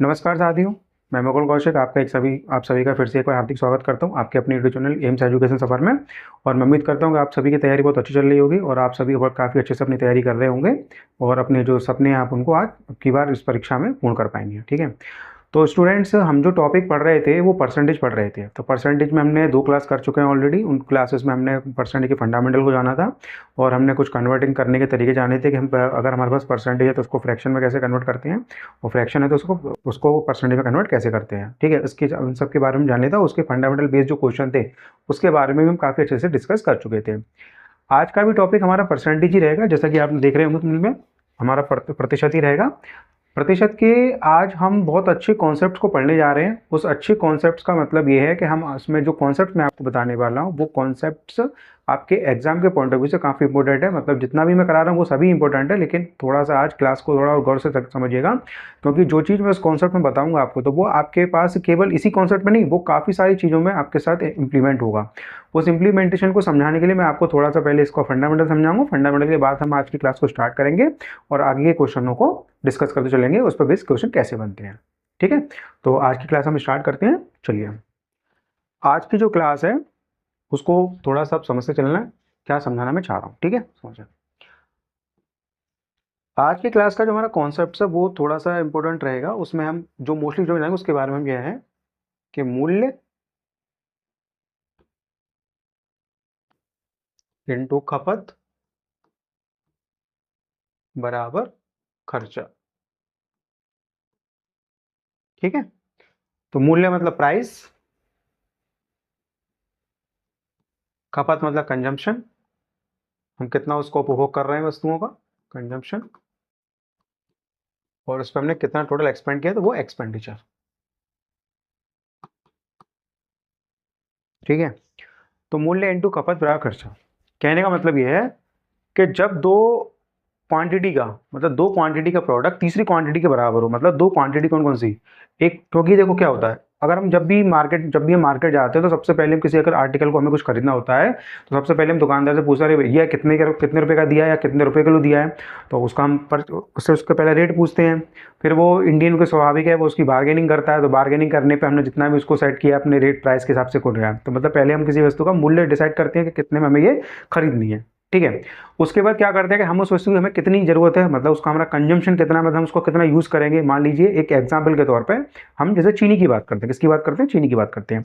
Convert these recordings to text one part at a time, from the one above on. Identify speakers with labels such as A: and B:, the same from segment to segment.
A: नमस्कार साथियों, मैं मुकुल कौशिक आप सभी का फिर से एक बार हार्दिक स्वागत करता हूं आपके अपने यूट्यूब चैनल एम्स एजुकेशन सफ़र में। और मैं उम्मीद करता हूं कि आप सभी की तैयारी बहुत अच्छी चल रही होगी और आप सभी बहुत काफ़ी अच्छे से अपनी तैयारी कर रहे होंगे और अपने जो सपने हैं आप उनको आज की बार इस परीक्षा में पूर्ण कर पाएंगे। ठीक है, तो स्टूडेंट्स, हम जो टॉपिक पढ़ रहे थे वो परसेंटेज पढ़ रहे थे। तो परसेंटेज में हमने 2 क्लास कर चुके हैं ऑलरेडी। उन क्लासेस में हमने परसेंटेज के फंडामेंटल को जाना था और हमने कुछ कन्वर्टिंग करने के तरीके जाने थे कि हम अगर हमारे पास परसेंटेज है तो उसको फ्रैक्शन में कैसे कन्वर्ट करते हैं और फ्रैक्शन है तो उसको परसेंटेज में कन्वर्ट कैसे करते हैं। ठीक है, इसके उन सब के बारे में जाने था। उसके फंडामेंटल बेस्ड जो क्वेश्चन थे उसके बारे में भी हम काफ़ी अच्छे से डिस्कस कर चुके थे। आज का भी टॉपिक हमारा परसेंटेज ही रहेगा, जैसा कि आप देख रहे होंगे में हमारा प्रतिशत ही रहेगा। प्रतिशत के आज हम बहुत अच्छे कॉन्सेप्ट्स को पढ़ने जा रहे हैं। उस अच्छे कॉन्सेप्ट्स का मतलब ये है कि हम उसमें जो कॉन्सेप्ट मैं आपको बताने वाला हूँ वो कॉन्सेप्ट्स आपके एग्जाम के पॉइंट ऑफ व्यू से काफ़ी इंपॉर्टेंट है। मतलब जितना भी मैं करा रहा हूँ वो सभी इंपॉर्टेंट है, लेकिन थोड़ा सा आज क्लास को थोड़ा और गौर से समझिएगा, क्योंकि जो चीज़ मैं उस कॉन्सेप्ट में बताऊँगा आपको तो वो आपके पास केवल इसी कॉन्सेप्ट में नहीं, वो काफ़ी सारी चीज़ों में आपके साथ इम्प्लीमेंट होगा। उस इम्प्लीमेंटेशन को समझाने के लिए मैं आपको थोड़ा सा पहले इसको फंडामेंटल समझाऊंगा। फंडामेंटल के बाद हम आज की क्लास को स्टार्ट करेंगे और आगे के क्वेश्चनों को डिस्कस करते चलेंगे, उस पर बेस्ड क्वेश्चन कैसे बनते हैं। ठीक है, तो आज की क्लास हम स्टार्ट करते हैं। चलिए, आज की जो क्लास है उसको थोड़ा सा समझते चलना है, क्या समझाना मैं चाह रहा हूँ। ठीक है, समझे। आज की क्लास का जो हमारा कॉन्सेप्ट है वो थोड़ा सा इंपॉर्टेंट रहेगा। उसमें हम जो मोस्टली जो जाएंगे उसके बारे में यह है कि मूल्य इंटू खपत बराबर खर्चा। ठीक है, तो मूल्य मतलब प्राइस, खपत मतलब कंजम्पशन, हम कितना उसको उपभोग कर रहे हैं वस्तुओं का, कंजम्पशन, और उस पर हमने कितना टोटल एक्सपेंड किया तो वो एक्सपेंडिचर। ठीक है, तो मूल्य इंटू खपत बराबर खर्चा। कहने का मतलब ये है कि जब दो क्वांटिटी का मतलब दो क्वांटिटी का प्रोडक्ट तीसरी क्वांटिटी के बराबर हो, मतलब दो क्वांटिटी कौन कौन सी, एक, क्योंकि देखो क्या होता है, अगर हम जब भी हम मार्केट जाते हैं तो सबसे पहले हम किसी अगर आर्टिकल को हमें कुछ खरीदना होता है तो सबसे पहले हम दुकानदार से पूछते हैं भैया कितने रुपए का दिया है या कितने रुपए किलो दिया है। तो उसका हम उससे उसका पहले रेट पूछते हैं। फिर वो इंडियन के स्वाभाविक है, वो उसकी बार्गेनिंग करता है, तो बार्गेनिंग करने पर हमने जितना भी उसको सेट किया अपने रेट प्राइस के हिसाब से कोट गया। तो मतलब पहले हम किसी वस्तु का मूल्य डिसाइड करते हैं कि कितने में हमें ये खरीदनी है। ठीक है, उसके बाद क्या करते हैं कि हम उस वस्तु की हमें कितनी ज़रूरत है, मतलब उसका हमारा कंजम्पशन कितना, मतलब हम उसको कितना यूज़ करेंगे। मान लीजिए एक एग्जांपल के तौर पे हम जैसे चीनी की बात करते हैं, किसकी बात करते हैं, चीनी की बात करते हैं।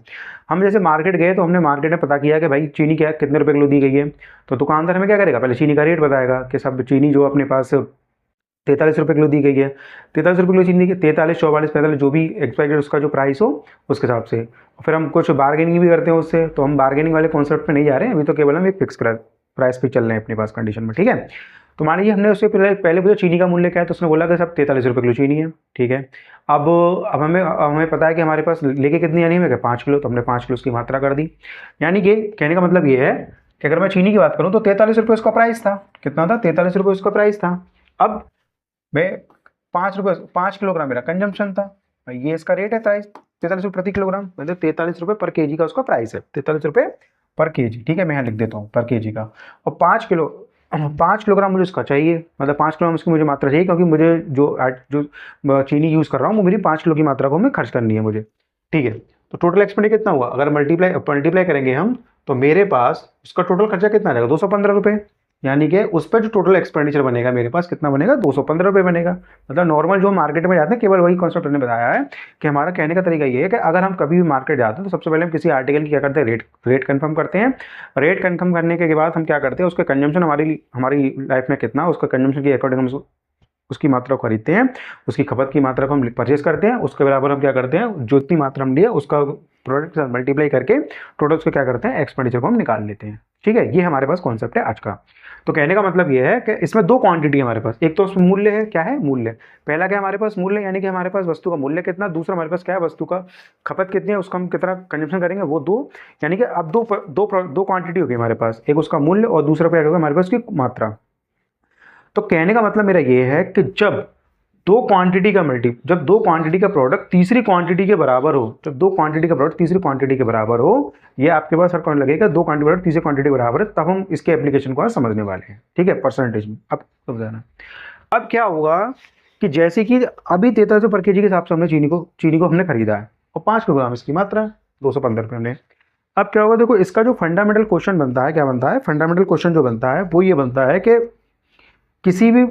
A: हम जैसे मार्केट गए तो हमने मार्केट में पता किया कि भाई चीनी क्या कितने रुपए किलो दी गई है। तो दुकानदार हमें क्या करेगा, पहले चीनी का रेट बताएगा कि सब चीनी जो अपने पास 43 रुपये किलो दी गई है, 43 रुपये किलो चीनी की, 43, 44, 45 जो भी एक्सपायरी उसका जो प्राइस हो उसके हिसाब से। फिर हम कुछ बार्गेनिंग भी करते हैं उससे। तो हम बार्गेनिंग वाले कॉन्सेप्ट पे नहीं जा रहे हैं अभी, तो केवल हम एक फिक्स प्राइस पे चल रहे हैं अपने पास कंडीशन में। ठीक है, तो मान लीजिए हमने उससे पहले पूछा चीनी का मूल्य क्या है, तो उसने बोला कि सब 43 रुपये किलो चीनी है। ठीक है, अब हमें पता है कि हमारे पास लेके कितनी आनी है, 5 किलो, तो हमने 5 किलो उसकी मात्रा कर दी। यानी कि कहने का मतलब ये है कि अगर मैं चीनी की बात करूँ तो 43 रुपये उसका प्राइस था। कितना था, 43 रुपये उसका प्राइस था। अब मैं 5 किलोग्राम मेरा कंजम्पशन था, ये इसका रेट है प्राइस 43 रुपये प्रति किलोग्राम, मतलब 43 रुपये पर केजी का उसका प्राइस है, 43 रुपये पर केजी। ठीक है, मैं यहाँ लिख देता हूँ पर केजी का। और 5 किलोग्राम मुझे उसका चाहिए, मतलब 5 किलोग्राम उसकी मुझे मात्रा चाहिए, क्योंकि मुझे जो चीनी यूज़ कर रहा हूँ वो मेरी 5 किलो की मात्रा को हमें खर्च करनी है मुझे। ठीक है, तो टोटल एक्सपेंडिचर कितना हुआ, अगर मल्टीप्लाई करेंगे हम तो मेरे पास उसका टोटल खर्चा कितना रहेगा, 215 रुपये। यानी कि उस पर जो टोटल एक्सपेंडिचर बनेगा मेरे पास कितना बनेगा, 215 रुपये बनेगा। मतलब नॉर्मल जो मार्केट में जाते हैं केवल वही कॉन्सेप्ट हमने बताया है कि हमारा कहने का तरीका ये है कि अगर हम कभी भी मार्केट जाते हैं तो सबसे पहले हम किसी आर्टिकल की क्या करते हैं, रेट कंफर्म करते हैं। रेट कंफर्म करने के बाद हम क्या करते हैं, उसका कंजम्पशन हमारी लाइफ में कितना, उसका कंजम्पशन के अकॉर्डिंग हम उसकी मात्रा को खरीदते हैं, उसकी खपत की मात्रा को हम परचेज करते हैं। उसके बराबर हम क्या करते हैं, जो इतनी मात्रा हम लिया उसका प्रोडक्ट के साथ मल्टीप्लाई करके टोटल उसको क्या करते हैं, एक्सपेंडिचर को हम निकाल लेते हैं। ठीक है, ये हमारे पास कॉन्सेप्ट है आज का। तो कहने का मतलब ये है कि इसमें दो क्वांटिटी है हमारे पास, एक तो उसमें मूल्य है, क्या है मूल्य, पहला क्या हमारे पास मूल्य, यानी कि हमारे पास वस्तु का मूल्य कितना, दूसरा हमारे पास क्या है वस्तु का खपत कितनी है, उसका हम कितना कंजम्पशन करेंगे, वो दो। यानी कि अब दो क्वांटिटी होगी हमारे पास, एक उसका मूल्य और दूसरा क्या होगा हमारे पास की मात्रा। तो कहने का मतलब मेरा ये है कि जब दो क्वांटिटी का प्रोडक्ट तीसरी क्वांटिटी के बराबर हो, जब दो क्वांटिटी का प्रोडक्ट तीसरी क्वांटिटी के बराबर हो, ये आपके पास हर कौन लगेगा, दो क्वांटिटी प्रोडक्ट तीसरी क्वांटिटी के बराबर है, तब हम इसके एप्लीकेशन को आज समझने वाले हैं। ठीक है, परसेंटेज में अब समझाना। अब क्या होगा कि जैसे कि अभी 43 रुपये पर के जी के हिसाब से हमने चीनी को हमने खरीदा है और 5 किलोग्राम इसकी मात्रा है, 215 रुपये हमने। अब क्या होगा, देखो इसका जो फंडामेंटल क्वेश्चन बनता है, क्या बनता है, फंडामेंटल क्वेश्चन जो बनता है वो ये बनता है कि किसी भी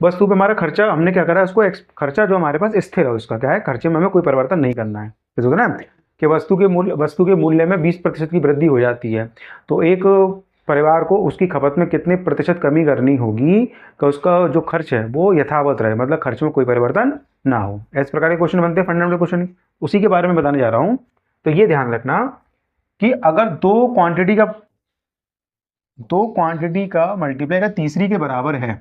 A: वस्तु पे हमारा खर्चा, हमने क्या करा है उसको, खर्चा जो हमारे पास स्थिर है उसका क्या है, खर्चे में हमें कोई परिवर्तन नहीं करना है, जैसे होता है ना कि वस्तु के मूल्य में 20% की वृद्धि हो जाती है, तो एक परिवार को उसकी खपत में कितने प्रतिशत कमी करनी होगी कि उसका जो खर्च है वो यथावत रहे, मतलब खर्च में कोई परिवर्तन ना हो। इस प्रकार के क्वेश्चन बनते हैं फंडामेंटल क्वेश्चन, उसी के बारे में बताने जा रहा हूँ। तो ये ध्यान रखना कि अगर दो क्वांटिटी का मल्टीप्लाई का तीसरी के बराबर है,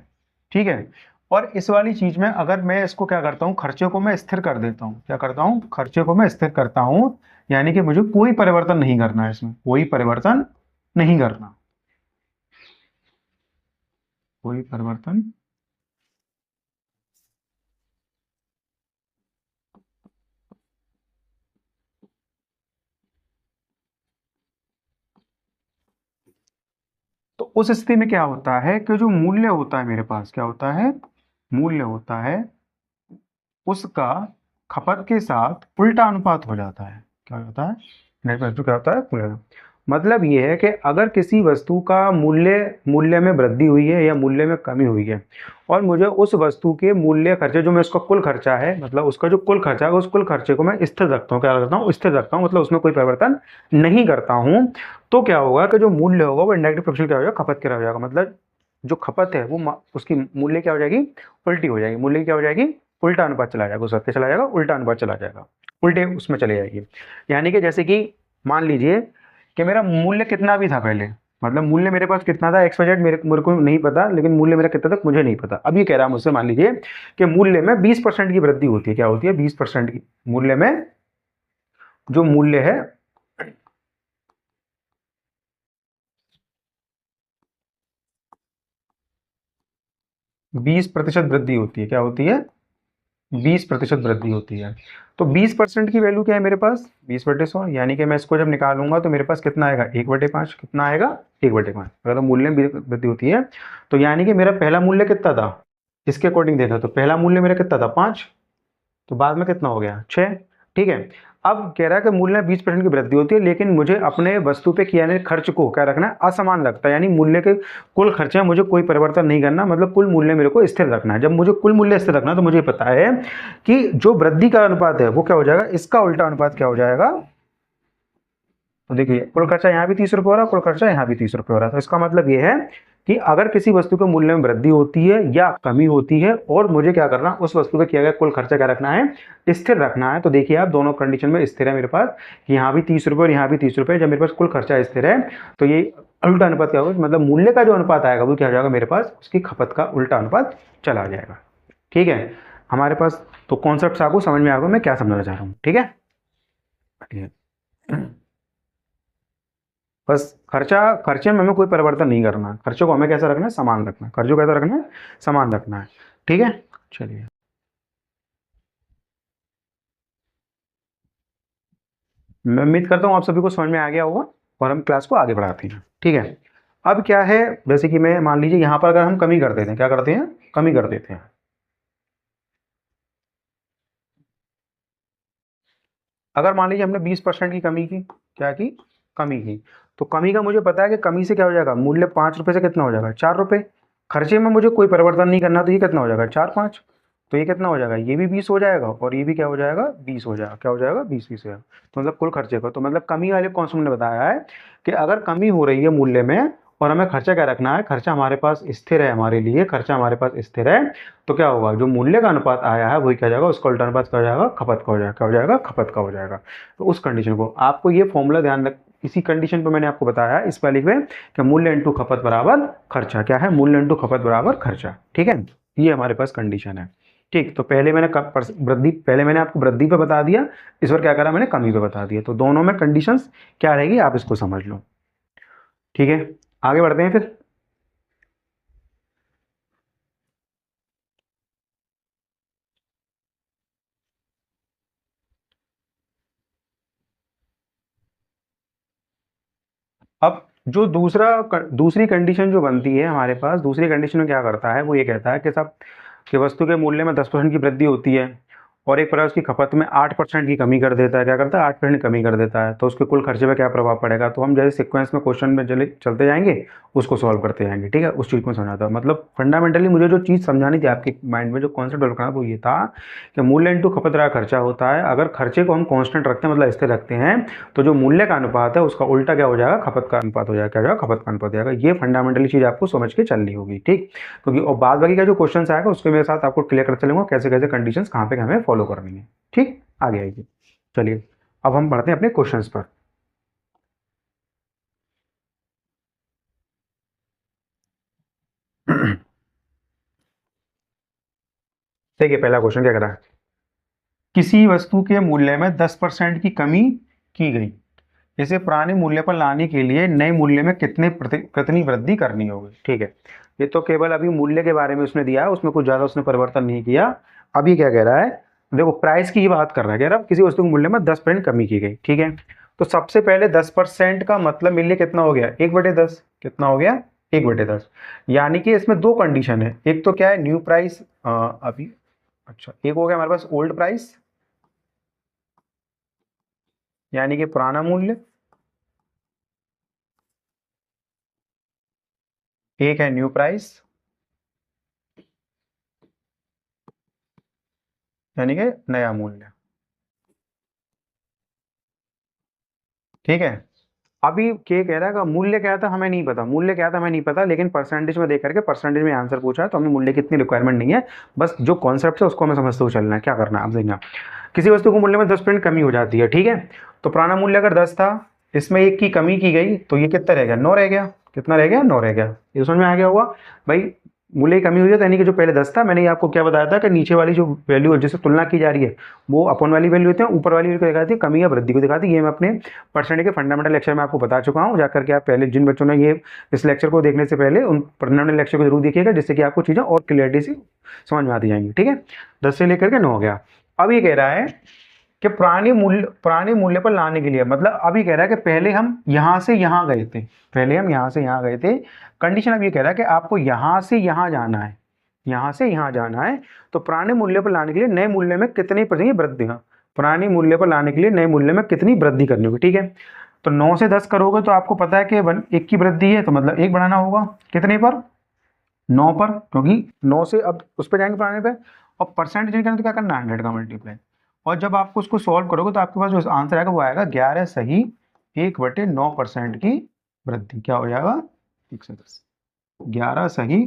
A: ठीक है, और इस वाली चीज में अगर मैं इसको क्या करता हूँ, खर्चे को मैं स्थिर कर देता हूँ, क्या करता हूँ, खर्चे को मैं स्थिर करता हूँ, यानी कि मुझे कोई परिवर्तन नहीं करना है, इसमें कोई परिवर्तन नहीं करना, कोई परिवर्तन। तो उस स्थिति में क्या होता है कि जो मूल्य होता है मेरे पास, क्या होता है, मूल्य होता है उसका खपत के साथ उल्टा अनुपात हो जाता है। क्या होता है, नेट वैल्यू क्या होता है, उल्टा। मतलब ये है कि अगर किसी वस्तु का मूल्य मूल्य में वृद्धि हुई है या मूल्य में कमी हुई है और मुझे उस वस्तु के मूल्य खर्चे, जो मैं उसका कुल खर्चा है, मतलब उसका जो कुल खर्चा है, उस कुल खर्चे को मैं स्थिर रखता हूँ, क्या रखता हूँ, स्थिर रखता हूँ, मतलब उसमें कोई परिवर्तन नहीं करता हूँ, तो क्या होगा कि जो मूल्य होगा वो इंडायरेक्ट प्रोपोर्शनल क्या हो जाएगा, खपत क्या हो जाएगा, मतलब जो खपत है वो उसकी मूल्य क्या हो जाएगी, उल्टी हो जाएगी, मूल्य की क्या हो जाएगी, उल्टा अनुपात चला जाएगा, उस हफ्ते चला जाएगा, उल्टा अनुपात चला जाएगा, उल्टे उसमें चले जाएगी। यानी कि जैसे कि मान लीजिए कि मेरा मूल्य कितना भी था पहले, मतलब मूल्य मेरे पास कितना था, एक्स वाई जेड मेरे को नहीं पता, लेकिन मूल्य मेरा कितना तक मुझे नहीं पता। अब ये कह रहा है मुझसे, मान लीजिए कि मूल्य में 20% की वृद्धि होती है, क्या होती है, 20% की, मूल्य में जो मूल्य है 20% वृद्धि होती है, क्या होती है, 20% वृद्धि होती है। तो 20% की वैल्यू क्या है मेरे पास, 20/100, यानी कि मैं इसको जब निकालूंगा तो मेरे पास कितना आएगा, 1/5, कितना आएगा, 1/5। अगर तो मूल्य में वृद्धि होती है तो यानी कि मेरा पहला मूल्य कितना था, इसके अकॉर्डिंग देखा तो पहला मूल्य मेरा कितना था, 5, तो बाद में कितना हो गया, 6, ठीक है। अब कह रहा है कि मूल्य में 20% की वृद्धि होती है, लेकिन मुझे अपने वस्तु पे किए गए खर्च को क्या रखना है, असमान रखता है, यानी मूल्य के कुल खर्चे में मुझे कोई परिवर्तन नहीं करना, मतलब कुल मूल्य मेरे को स्थिर रखना है। जब मुझे कुल मूल्य स्थिर रखना है तो मुझे पता है कि जो वृद्धि का अनुपात है वो क्या हो जाएगा, इसका उल्टा अनुपात क्या हो जाएगा। तो देखिए कुल खर्चा यहाँ भी 30 रुपये हो रहा है, कुल खर्चा यहाँ भी 30 रुपये हो रहा है, तो इसका मतलब ये है कि अगर किसी वस्तु के मूल्य में वृद्धि होती है या कमी होती है और मुझे क्या करना, उस वस्तु पे किया गया कुल खर्चा क्या रखना है, स्थिर रखना है। तो देखिए आप दोनों कंडीशन में स्थिर है मेरे पास, कि यहाँ भी 30 रुपये और यहाँ भी 30 रुपये, जब मेरे पास कुल खर्चा स्थिर है तो ये उल्टा अनुपात क्या होगा, मतलब मूल्य का जो अनुपात आएगा वो क्या हो जाएगा मेरे पास, उसकी खपत का उल्टा अनुपात चला जाएगा। ठीक है हमारे पास, तो कॉन्सेप्ट आपको समझ में आ गया मैं क्या समझाना चाह रहा हूँ, ठीक है। ठीक है, बस खर्चे में हमें कोई परिवर्तन नहीं करना, खर्चों को हमें कैसा रखना है, समान रखना है, खर्चों को कैसा रखना है, समान रखना है, ठीक है। चलिए, मैं उम्मीद करता हूँ आप सभी को समझ में आ गया होगा और हम क्लास को आगे बढ़ाते हैं, ठीक है। अब क्या है, जैसे कि मैं मान लीजिए यहाँ पर अगर हम कमी कर देते हैं, क्या करते हैं, कमी कर देते हैं। अगर मान लीजिए हमने 20% की कमी की, क्या की, कमी की, तो कमी का मुझे पता है कि कमी से क्या हो जाएगा, मूल्य 5 रुपये से कितना हो जाएगा, 4 रुपये। खर्चे में मुझे कोई परिवर्तन नहीं करना, तो ये कितना हो जाएगा, 4 5, तो ये कितना हो जाएगा, ये भी 20 हो जाएगा और ये भी क्या हो जाएगा, 20 हो जाएगा, क्या हो जाएगा, 20 20 हो जाएगा। तो मतलब कुल खर्चे का, तो मतलब कमी वाले कॉन्सेप्ट ने बताया है कि अगर कमी हो रही है मूल्य में और हमें खर्चा क्या रखना है, खर्चा हमारे पास स्थिर है, हमारे लिए खर्चा हमारे पास स्थिर है, तो क्या होगा, जो मूल्य का अनुपात आया है वही क्या हो जाएगा, उसका उल्टा अनुपात क्या हो जाएगा, खपत का हो जाएगा, क्या हो जाएगा, खपत का हो जाएगा। तो उस कंडीशन को आपको ये फॉर्मूला ध्यान रख, इसी कंडीशन पे मैंने आपको बताया है इस वाली पे कि मूल्य इंटू खपत बराबर खर्चा, क्या है, मूल्य इंटू खपत बराबर खर्चा, ठीक है। ये हमारे पास कंडीशन है, ठीक। तो पहले मैंने वृद्धि, पहले मैंने आपको वृद्धि पे बता दिया, इस बार क्या करा मैंने, कमी पे बता दिया, तो दोनों में कंडीशंस क्या रहेगी आप इसको समझ लो, ठीक है। आगे बढ़ते हैं फिर। अब जो दूसरी कंडीशन जो बनती है हमारे पास, दूसरी कंडीशन में क्या करता है, वो ये कहता है कि साहब कि वस्तु के मूल्य में 10% की वृद्धि होती है और एक प्रकार उसकी खपत में 8% की कमी कर देता है, क्या करता है 8% कमी कर देता है, तो उसके कुल खर्चे पे क्या प्रभाव पड़ेगा। तो हम जैसे सीक्वेंस में क्वेश्चन में चलते जाएंगे, उसको सॉल्व करते जाएंगे, ठीक है। उस चीज़ को समझाता है, मतलब फंडामेंटली मुझे जो चीज़ समझानी थी आपके माइंड में, जो कॉन्सेप्ट डेवलप करना वो ये था कि मूल्य इंटू खपत रहा खर्चा होता है। अगर खर्चे को हम कॉन्स्टेंट रखते हैं, मतलब स्थिर रखते हैं, तो जो मूल्य का अनुपात है उसका उल्टा क्या हो जाएगा, खपत का अनुपात हो जाएगा, क्या हो जाएगा, खपत का अनुपात हो जाएगा। ये फंडामेंटली चीज़ आपको समझ के चलनी होगी, ठीक। क्योंकि और बाद बाकी का जो क्वेश्चन आएगा उसके मेरे साथ आपको क्लियर करते चलूंगा कैसे कैसे कंडीशंस कहाँ पे हमें फॉलो करनी है, ठीक। आगे आइए, चलिए अब हम बढ़ते हैं अपने क्वेश्चंस पर। देखिए पहला क्वेश्चन क्या करा है, किसी वस्तु के मूल्य में 10% की कमी की गई, इसे पुराने मूल्य पर लाने के लिए नए मूल्य में कितनी वृद्धि करनी होगी, ठीक है। ये तो केवल अभी मूल्य के बारे में उसने दिया है, उसमें कुछ ज़्यादा उसने परिवर्तन नहीं किया। अभी क्या कह रहा है, देखो प्राइस की ही बात कर रहा है, कह रहा है किसी वस्तु के मूल्य में 10% कमी की गई, ठीक है। तो सबसे पहले 10% का मतलब मिलने कितना हो गया, 1/10, कितना हो गया 1/10। यानी कि इसमें दो कंडीशन है, एक तो क्या है न्यू प्राइस, अभी अच्छा एक हो गया हमारे पास ओल्ड प्राइस, यानी कि पुराना मूल्य, एक है न्यू प्राइस यानी कि नया मूल्य, ठीक है। अभी क्या कह रहा है का मूल्य क्या था हमें नहीं पता, मूल्य क्या था हमें नहीं पता, लेकिन परसेंटेज में देख करके परसेंटेज में आंसर पूछा है, तो हमें मूल्य की इतनी रिक्वायरमेंट नहीं है। बस जो कॉन्सेप्ट है उसको हमें समझते हुए चलना है। क्या करना है आप देखना, किसी वस्तु को मूल्य में 10% कमी हो जाती है, ठीक है। तो पुराना मूल्य अगर 10 था, इसमें एक की कमी की गई, तो ये कितना रह गया, 9 रह गया, कितना रह गया 9 रह गया। ये समझ में आ गया होगा भाई। मूल्य की कमी हुई है तो यानी कि जो पहले 10 था, मैंने आपको क्या बताया था कि नीचे वाली जो वैल्यू है जिससे तुलना की जा रही है वो अपन वाली वैल्यू होती है, ऊपर वाली वैल्यू को दिखाती है कमी या वृद्धि को दिखाती है। ये मैं अपने परसेंटेज के फंडामेंटल लेक्चर में आपको बता चुका हूँ, जाकर के आप पहले जिन बच्चों ने ये इस लेक्चर को देखने से पहले उन फंडामेंटल लेक्चर को जरूर देखिएगा, जिससे कि आपको चीज़ें और क्लियरिटी से समझ में आती जाएंगी, ठीक है। 10 से लेकर के 9 हो गया। अब ये कह रहा है कि पुराने मूल्य पर लाने के लिए, मतलब अभी कह रहा है कि पहले हम यहां से यहां गए थे, पहले हम यहां से यहां गए थे। कंडीशन अब ये कह रहा है कि आपको यहां से यहां जाना है, यहां से यहां जाना है। तो पुराने मूल्य पर लाने के लिए नए मूल्य में कितनी प्रतिशत वृद्धि, पुराने मूल्य पर लाने के लिए नए मूल्य में कितनी वृद्धि करनी होगी, ठीक है। तो 9 से 10 करोगे तो आपको पता है कि 1 की वृद्धि है, तो मतलब 1 बढ़ाना होगा, कितने पर 9 पर, क्योंकि 9 से अब उस पर जाएंगे पुराने पे। और परसेंटेज करना तो क्या करना है 100 का मल्टीप्लाई। और जब आपको उसको सॉल्व करोगे तो आपके पास जो आंसर आएगा वो आएगा 11 सही 1/9% की वृद्धि। क्या हो जाएगा 110, 11 सही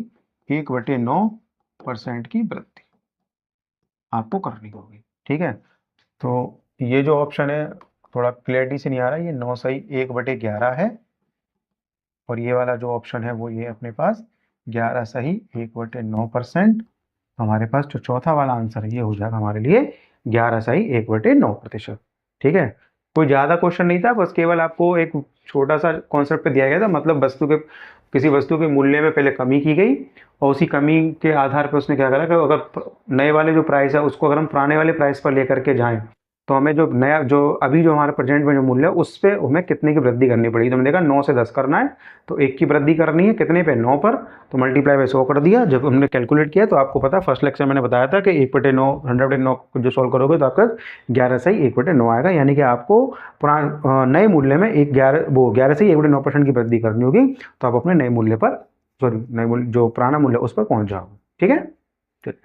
A: 1/9% की वृद्धि आपको करनी होगी, ठीक है। तो ये जो ऑप्शन है थोड़ा क्लियरिटी से नहीं आ रहा है, ये 9 सही 1/11 है। और ये वाला जो ऑप्शन है वो ये अपने पास 11 सही 1/9%। हमारे पास जो चौथा वाला आंसर है ये हो जाएगा हमारे लिए 11 सही 1/9%, ठीक है। कोई ज़्यादा क्वेश्चन नहीं था, बस केवल आपको एक छोटा सा कॉन्सेप्ट पे दिया गया था, मतलब किसी वस्तु के मूल्य में पहले कमी की गई और उसी कमी के आधार पर उसने क्या करा कि अगर नए वाले जो प्राइस है उसको अगर हम पुराने वाले प्राइस पर लेकर के जाएं, तो हमें जो नया जो अभी जो हमारे प्रेजेंट में जो मूल्य है उस पर हमें कितने की वृद्धि करनी पड़ेगी। तो हमने देखा 9 से 10 करना है, तो 1 की वृद्धि करनी है कितने पे 9 पर, तो मल्टीप्लाई बाय 100 कर दिया। जब हमने कैलकुलेट किया तो आपको पता फर्स्ट लेक्चर मैंने बताया था कि 1/9 100/9 जो सॉल्व करोगे तो आपका 11 सही 1/9 आएगा, यानी कि आपको नए मूल्य में 11 सही 1/9% की वृद्धि करनी होगी। तो आप अपने नए मूल्य पर, सॉरी नए मूल्य जो पुराना मूल्य उस पर पहुंच जाओगे, ठीक है। ठीक।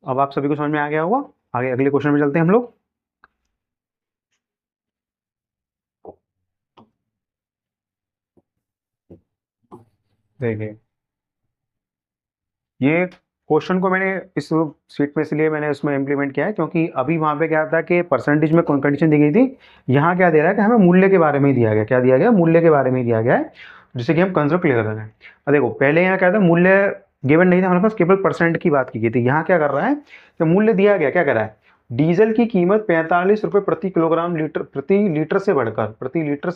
A: अब आप सभी को समझ में आ गया होगा। आगे अगले क्वेश्चन में चलते हैं हम लोग। देखिए ये क्वेश्चन को मैंने इस सीट में इसलिए मैंने उसमें इम्प्लीमेंट किया है क्योंकि अभी वहाँ पे क्या था कि परसेंटेज में कंडीशन दी गई थी, यहाँ क्या दे रहा है कि हमें मूल्य के बारे में ही दिया गया, क्या दिया गया मूल्य के बारे में ही दिया गया है, जिससे कि हम कंसेप्ट क्लियर कर सकें। अब देखो पहले यहाँ क्या था, मूल्य गिवन नहीं था हमारे पास, केवल परसेंट की बात की गई थी। यहाँ क्या कर रहा है कि मूल्य दिया गया, क्या कर रहा है, डीजल की कीमत 45 रुपये प्रति किलोग्राम लीटर प्रति लीटर से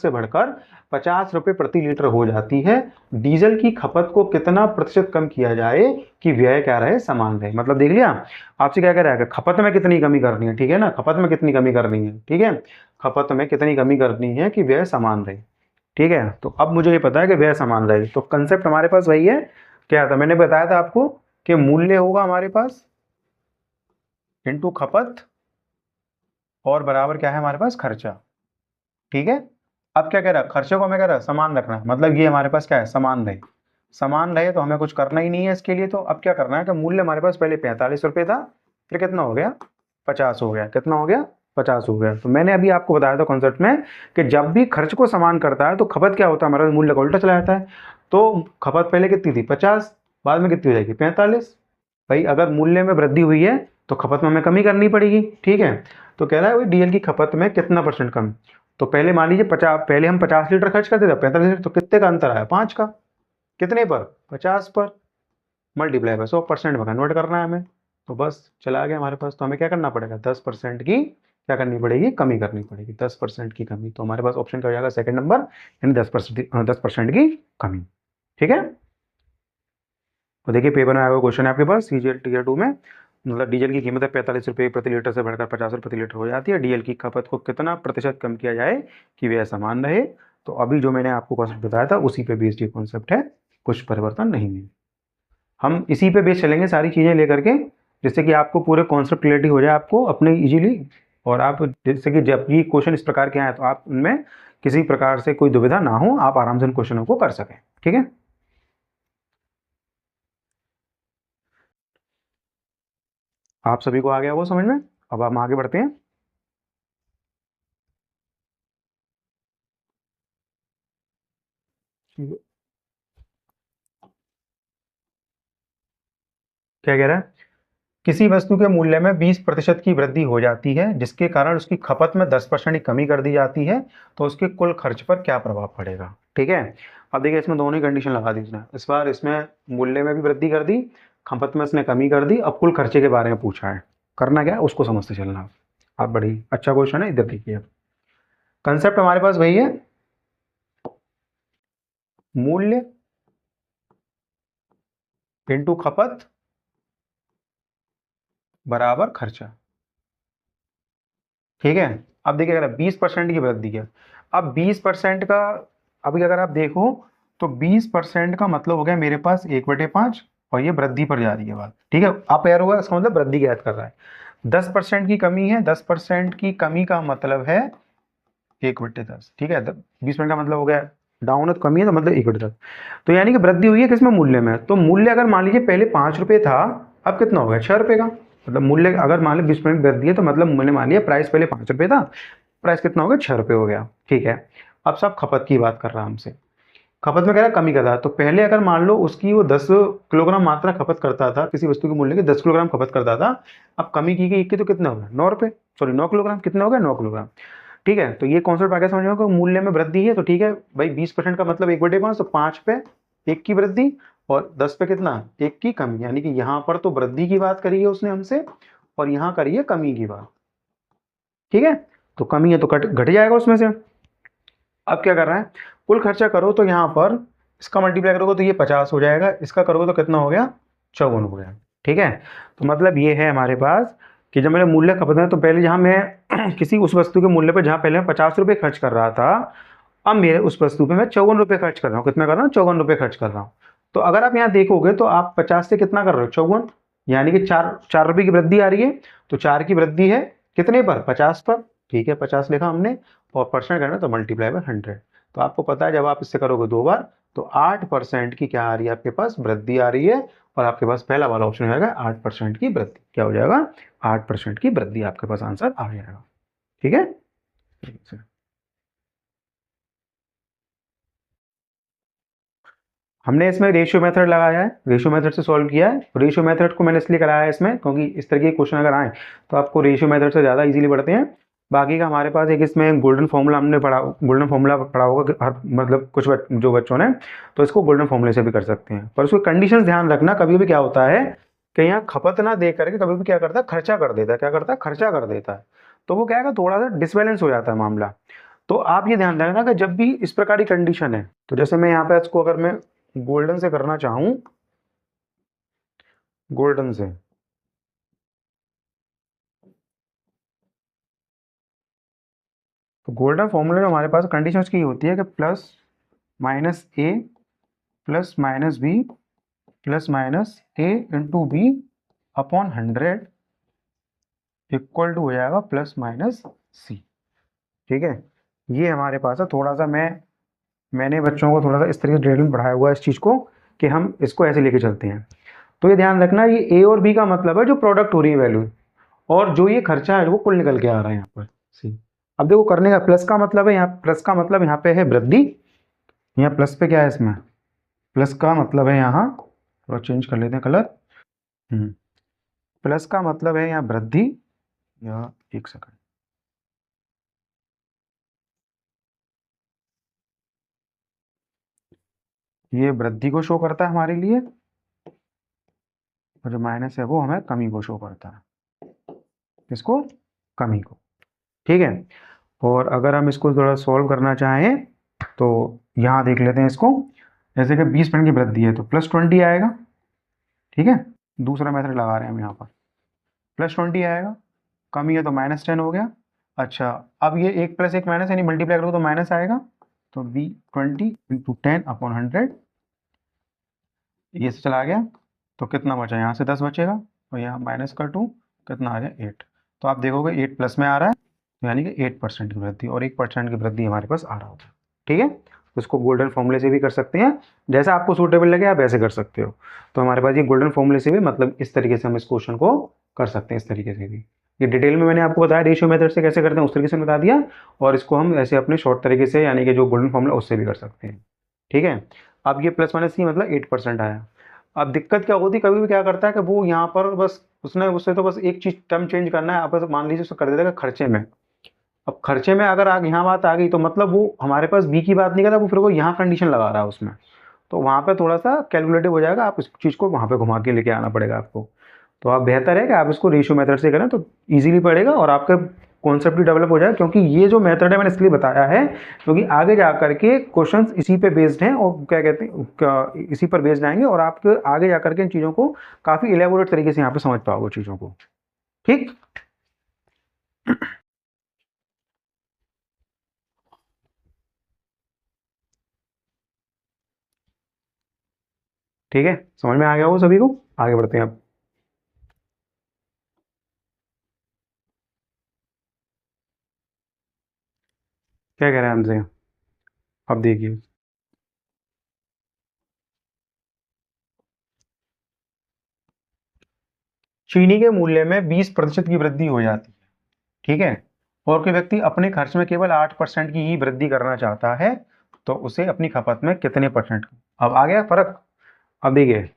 A: बढ़कर 50 रुपये प्रति लीटर हो जाती है। डीजल की खपत को कितना प्रतिशत कम किया जाए कि व्यय क्या रहे, समान रहे। मतलब देख लिया आपसे क्या कह रहा है, खपत में कितनी कमी करनी है, ठीक है ना, खपत में कितनी कमी करनी है, ठीक है, खपत में कितनी कमी करनी है कि व्यय समान रहे। ठीक है, तो अब मुझे ये पता है कि व्यय समान रहे, तो कंसेप्ट हमारे पास वही है। क्या था, मैंने बताया था आपको कि मूल्य होगा हमारे पास इनटू खपत और बराबर क्या है हमारे पास, खर्चा। ठीक है, अब क्या कह रहा है, खर्चे को हमें कह रहा है समान रखना है, मतलब ये हमारे पास क्या है, समान रहे। समान रहे तो हमें कुछ करना ही नहीं है इसके लिए। तो अब क्या करना है कि मूल्य हमारे पास पहले 45 रुपये था, फिर कितना हो गया, 50 हो गया। कितना हो गया, 50 हो गया। तो मैंने अभी आपको बताया था कॉन्सेप्ट में कि जब भी खर्च को समान करता है तो खपत क्या होता है, हमारा मूल्य का उल्टा चला जाता है। तो खपत पहले कितनी थी, 50, बाद में कितनी हो जाएगी, 45। भाई अगर मूल्य में वृद्धि हुई है तो खपत में हमें कमी करनी पड़ेगी। ठीक है, तो कह रहा है डीएल की खपत में कितना परसेंट कम। तो पहले मान लीजिए 50, पहले हम 50 लीटर खर्च करते थे, 45 लीटर, तो कितने का अंतर आया, 5 का। कितने पर, 50 पर, मल्टीप्लाई बाय 100% में कन्वर्ट करना है हमें। तो बस चला गया हमारे पास। तो हमें क्या करना पड़ेगा, 10% की क्या करनी पड़ेगी, कमी करनी पड़ेगी, 10% की कमी। तो हमारे पास ऑप्शन क्या हो जाएगा, सेकंड नंबर, यानी 10% की कमी। ठीक है, तो देखिए पेपर में आया हुआ क्वेश्चन है आपके पास, सीजीएल टीयर 2 में, मतलब डीजल की कीमत है 45 रुपये प्रति लीटर से बढ़कर 50 रुपये प्रति लीटर हो जाती है, डीएल की खपत को कितना प्रतिशत कम किया जाए कि वह समान रहे। तो अभी जो मैंने आपको कॉन्सेप्ट बताया था उसी पे बेस्ड ये कॉन्सेप्ट है, कुछ परिवर्तन नहीं है। हम इसी पे बेस चलेंगे सारी चीज़ें लेकर के, जिससे कि आपको पूरे कॉन्सेप्ट क्लियरिटी हो जाए आपको अपने इजीली। और आप जैसे कि जब भी क्वेश्चन इस प्रकार के आए तो आप उनमें किसी प्रकार से कोई दुविधा ना हो, आप आराम से इन क्वेश्चनों को कर सकें। ठीक है, आप सभी को आ गया वो समझ में। अब हम आगे बढ़ते हैं। क्या कह रहा है, किसी वस्तु के मूल्य में 20% की वृद्धि हो जाती है जिसके कारण उसकी खपत में 10% की कमी कर दी जाती है, तो उसके कुल खर्च पर क्या प्रभाव पड़ेगा। ठीक है, अब देखिए इसमें दोनों ही कंडीशन लगा दी इसने, इस बार इसमें मूल्य में भी वृद्धि कर दी, खपत में इसने कमी कर दी, अब कुल खर्चे के बारे में पूछा है। करना क्या है उसको समझते चलना आप बड़ी अच्छा क्वेश्चन है, इधर देखिए। कंसेप्ट हमारे पास वही है, मूल्य इंटू खपत बराबर खर्चा। ठीक है, अब देखिए अगर 20% की वृद्धि है, अब 20% का, अभी अगर आप देखो तो 20% का मतलब हो गया मेरे पास 1/5, और ये वृद्धि पर जा रही है बात। ठीक है, आप यार होगा इसका मतलब वृद्धि की याद कर रहा है। 10% की कमी है, 10% की कमी का मतलब है 1/10। ठीक है, 20% का मतलब हो गया डाउन है तो कमी है, तो मतलब 1/10। तो यानी कि वृद्धि हुई है किसमें, मूल्य में। तो मूल्य अगर मान लीजिए पहले 5 रुपये था, अब कितना हो गया, 6 रुपये का। मतलब मूल्य अगर मान लीजिए 20% वृद्धि है तो मतलब मैंने मान लिया प्राइस पहले 5 रुपये था, प्राइस कितना हो गया, 6 रुपये हो गया। ठीक है, अब सब खपत की बात कर रहा है हमसे, खपत में कह रहा है कमी कर रहा है। तो पहले अगर मान लो उसकी वो 10 किलोग्राम मात्रा खपत करता था, किसी वस्तु के मूल्य की 10 किलोग्राम खपत करता था, अब कमी की गई की, तो कितना हो गया, 9 रुपये, सॉरी 9 किलोग्राम, कितना हो गया, 9 किलोग्राम। ठीक है, तो ये कॉन्सेप्ट आ गया समझ में कि मूल्य में वृद्धि है, तो ठीक है भाई 20% का मतलब 1/5, तो 5 पे 1 की वृद्धि, और 10 पे कितना, 1 की कमी। यानी कि यहाँ पर तो वृद्धि की बात करी है उसने हमसे, और यहाँ करी है कमी की बात। ठीक है, तो कमी है तो घट घट जाएगा उसमें से। अब क्या कर रहा है, कुल खर्चा करो तो यहाँ पर इसका मल्टीप्लाई करोगे तो ये 50 हो जाएगा, इसका करोगे तो कितना हो गया, 54 हो गया। ठीक है, तो मतलब ये है हमारे पास कि जब मैंने मूल्य खपत है तो पहले जहाँ मैं किसी उस वस्तु के मूल्य पर जहाँ पहले मैं 50 रुपये खर्च कर रहा था, अब मेरे उस वस्तु पे मैं 54 रुपये खर्च कर रहा हूँ। कितना कर रहा हूँ, 54 रुपये खर्च कर रहा हूँ। तो अगर आप यहाँ देखोगे तो आप 50 से कितना कर रहे हो, 54, यानी कि 4 रुपये की वृद्धि आ रही है। तो 4 की वृद्धि है कितने पर, 50 पर। ठीक है, 50 लिखा हमने, और परसेंट करना तो मल्टीप्लाई बाय 100। तो आपको पता है जब आप इससे करोगे 2 बार तो 8% की क्या आ रही है आपके पास, वृद्धि आ रही है। और आपके पास पहला वाला ऑप्शन हो जाएगा 8% की वृद्धि, क्या हो जाएगा, 8% की वृद्धि आपके पास आंसर आ जाएगा। ठीक है, हमने इसमें रेशियो मेथड लगाया है, रेशियो मेथड से सॉल्व किया है। रेशियो मेथड को मैंने इसलिए कराया है इसमें क्योंकि इस तरह के क्वेश्चन अगर आए तो आपको रेशियो मेथड से ज़्यादा इजीली पढ़ते हैं। बाकी का हमारे पास एक इसमें गोल्डन फॉर्मूला हमने पढ़ा, गोल्डन फॉर्मूला पढ़ा होगा कि हर मतलब कुछ जो बच्चों ने, तो इसको गोल्डन फॉर्मूले से भी कर सकते हैं। पर उसको कंडीशन ध्यान रखना, कभी भी क्या होता है कि यहाँ खपत ना दे करके कभी भी क्या करता है, खर्चा कर देता है, क्या करता है, खर्चा कर देता है। तो वो क्या है, थोड़ा सा डिसबैलेंस हो जाता है मामला। तो आप ये ध्यान रखना कि जब भी इस प्रकार की कंडीशन है, तो जैसे मैं यहाँ पे इसको अगर मैं गोल्डन से करना चाहूं, गोल्डन से, तो गोल्डन फॉर्मूला में हमारे पास कंडीशन की होती है कि plus minus A plus minus B plus minus A into B upon 100 equal to हो जाएगा प्लस माइनस सी। ठीक है, ये हमारे पास है। थोड़ा सा मैंने बच्चों को थोड़ा सा इस तरीके से डिटेल में पढ़ाया हुआ है इस चीज़ को कि हम इसको ऐसे लेके चलते हैं। तो ये ध्यान रखना, ये ए और बी का मतलब है जो प्रोडक्ट हो रही है वैल्यू, और जो ये खर्चा है वो कुल निकल के आ रहा है यहाँ पर सी। अब देखो करने का प्लस का मतलब है, यहाँ प्लस का मतलब यहाँ पे है वृद्धि, यहाँ प्लस पे क्या है, इसमें प्लस का मतलब है, यहाँ थोड़ा चेंज कर लेते हैं कलर। प्लस का मतलब है यहाँ वृद्धि, या एक सेकंड, ये वृद्धि को शो करता है हमारे लिए, और जो माइनस है वो हमें कमी को शो करता है, इसको कमी को। ठीक है, और अगर हम इसको थोड़ा सॉल्व करना चाहें तो यहाँ देख लेते हैं इसको, जैसे कि 20% की वृद्धि है तो +20 आएगा। ठीक है, दूसरा मेथड लगा रहे हैं हम यहाँ पर, +20 आएगा, कमी है तो -10 हो गया। अच्छा, अब ये एक प्लस एक माइनस, यानी मल्टीप्लाई करो तो माइनस आएगा, तो B20 × 10/100, ये से चला गया, तो कितना बचा, यहाँ से 10 बचेगा, और यहाँ -2 कितना आ गया 8। तो आप देखोगे 8 प्लस में आ रहा है, तो यानी कि 8% की वृद्धि, और 1% की वृद्धि हमारे पास आ रहा होगा। ठीक है, तो इसको गोल्डन फॉर्मूले से भी कर सकते हैं, जैसा आपको सूटेबल लगे आप ऐसे कर सकते हो। तो हमारे पास ये गोल्डन फॉर्मूले से भी, मतलब इस तरीके से हम इस क्वेश्चन को कर सकते हैं, इस तरीके से भी। ये डिटेल में मैंने आपको बताया रेशियो मेथड से कैसे करते हैं, उस तरीके से बता दिया, और इसको हम ऐसे अपने शॉर्ट तरीके से, यानी कि जो गोल्डन फॉर्मूला उससे भी कर सकते हैं। ठीक है, अब ये प्लस माइनस की मतलब 8% आया। अब दिक्कत क्या होती है, कभी भी क्या करता है कि वो यहाँ पर बस उसने उससे तो बस एक चीज़ टर्म चेंज करना है, आप मान लीजिए उसको कर देता है खर्चे में। अब खर्चे में अगर यहाँ बात आ गई तो मतलब वो हमारे पास बी की बात नहीं कर रहा, वो फिर वो यहाँ कंडीशन लगा रहा है उसमें, तो वहाँ पे थोड़ा सा कैलकुलेटिव हो जाएगा, आप इस चीज़ को वहाँ पे घुमा के लेके आना पड़ेगा आपको। तो आप बेहतर है कि आप इसको रेशियो मेथड से करें, तो ईजिली पड़ेगा और आपका कॉन्सेप्ट भी डेवलप हो जाए, क्योंकि ये जो मेथड है मैंने इसलिए बताया है क्योंकि आगे जा करके क्वेश्चंस इसी पे बेस्ड हैं, और क्या कहते हैं इसी पर बेस्ड आएंगे, और आपके आगे जा करके इन चीज़ों को काफ़ी इलेबोरेट तरीके से यहाँ पे समझ पाओगे चीज़ों को। ठीक, ठीक है, समझ में आ गया वो सभी को, आगे बढ़ते हैं अब। क्या कह रहे हैं हमसे, अब देखिए, चीनी के मूल्य में 20% की वृद्धि हो जाती है। ठीक है, और कोई व्यक्ति अपने खर्च में केवल 8% की ही वृद्धि करना चाहता है, तो उसे अपनी खपत में कितने परसेंट, अब आ गया फर्क। अब देखिए,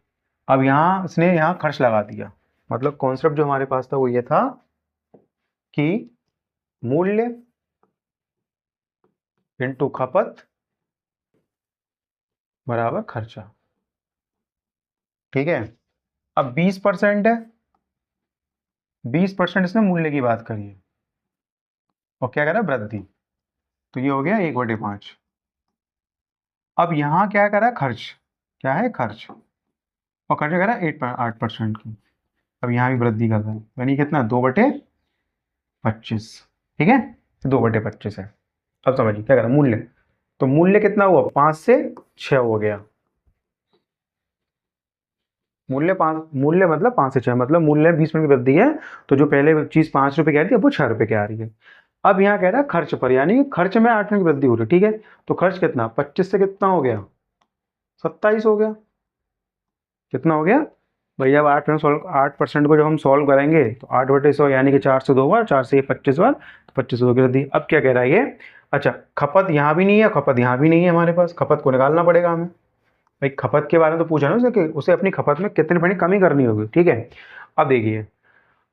A: अब यहाँ इसने यहाँ खर्च लगा दिया, मतलब कॉन्सेप्ट जो हमारे पास था वो ये था कि मूल्य इंटू खपत बराबर खर्चा। ठीक है, अब 20% है, 20% इसने मूल्य की बात करी है, और क्या कह रहा है, वृद्धि, तो ये हो गया 1/5। अब यहाँ क्या कह रहा है, खर्च, क्या है खर्च, और खर्च कह रहा है 8% की। अब यहाँ भी वृद्धि कर रहा है, यानी कितना, 2/25। ठीक है, 2/25 है। अब समझिए क्या कह रहा है, मूल्य, तो मूल्य कितना हुआ, 5 से 6 हो गया, मूल्य मतलब 5 से 6, मतलब मूल्य 20% की वृद्धि है, तो जो पहले चीज 5 रुपए की आ रही थी अब वो 6 रुपए की आ रही है। अब यहाँ कह रहा है खर्च पर, यानी कि खर्च में 8% की वृद्धि हो रही है। ठीक है, तो खर्च कितना, 25 से कितना हो गया, 27 हो गया, कितना हो गया भैया, अब 8% को जब हम सॉल्व करेंगे तो 8/100, यानी कि 4 से 2 बार, 4 से 25 बार, तो 25 से 2 की वृद्धि। अब क्या कह रहा है ये, अच्छा खपत यहाँ भी नहीं है, खपत यहाँ भी नहीं है, हमारे पास खपत को निकालना पड़ेगा हमें। भाई खपत के बारे में तो पूछा ना उसे कि उसे अपनी खपत में कितनी बड़ी कमी करनी होगी। ठीक है, अब देखिए,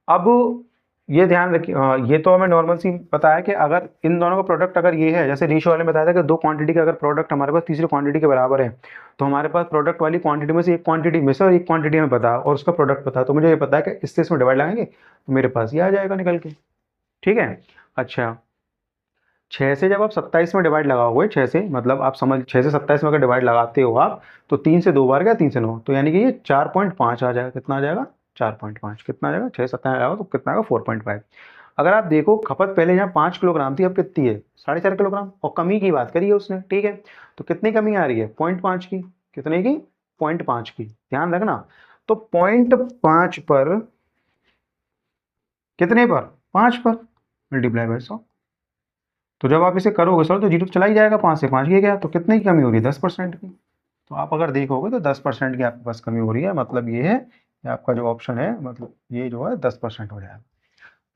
A: अब ये ध्यान रखिए, ये तो हमें नॉर्मल सी पता है कि अगर इन दोनों का प्रोडक्ट अगर ये है, जैसे रेशियो वाले में बताया था कि दो क्वांटिटी का अगर प्रोडक्ट हमारे पास तीसरी क्वांटिटी के बराबर है, तो हमारे पास प्रोडक्ट वाली क्वांटिटी में से एक क्वांटिटी मिस है और एक क्वांटिटी हमें पता है और उसका प्रोडक्ट पता है, तो मुझे ये पता है कि इससे इसमें डिवाइड लगाएंगे तो मेरे पास ये आ जाएगा निकल के। ठीक है, अच्छा 6 से जब आप 27 में डिवाइड लगाओगे, 6 से मतलब आप समझ 6 से 27 में अगर डिवाइड लगाते हो आप, तो 3 से 2 बार गया, 3 से 9, तो यानी कि ये 4.5 आ जाएगा, कितना आ जाएगा 4.5, कितना आ जाएगा 6 27 लगाओ तो कितना आएगा 4.5। अगर आप देखो खपत पहले यहाँ 5 किलोग्राम थी, अब कितनी है 4.5 किलोग्राम, और कमी की बात करी है उसने, ठीक है। तो कितनी कमी आ रही है 0.5 की, कितने की 0.5 की, ध्यान रखना। तो 0.5 पर कितने पर 5 पर मल्टीप्लाई बाय 100। तो जब आप इसे करोगे सर तो जीरो तो चला ही जाएगा, 5 से 5 गया, तो कितने की कमी हो रही है 10% की। तो आप अगर देखोगे तो 10% की आपके पास कमी हो रही है, मतलब ये है कि आपका जो ऑप्शन है मतलब ये जो है 10% हो जाएगा।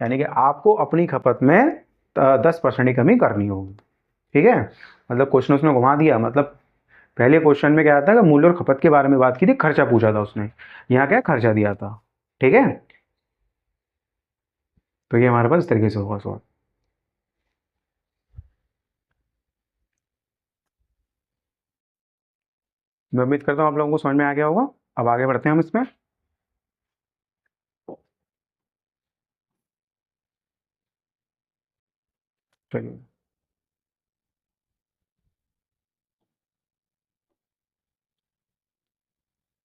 A: यानी कि आपको अपनी खपत में 10% की कमी करनी होगी, ठीक है। मतलब क्वेश्चन उसने घुमा दिया, मतलब पहले क्वेश्चन में क्या था कि मूल्य और खपत के बारे में बात की थी, खर्चा पूछा था उसने, यहाँ क्या खर्चा दिया था, ठीक है। तो ये हमारे पास इस तरीके से होगा सवाल। मैं उम्मीद करता हूँ आप लोगों को समझ में आ गया होगा। अब आगे बढ़ते हैं हम इसमें। चलिए,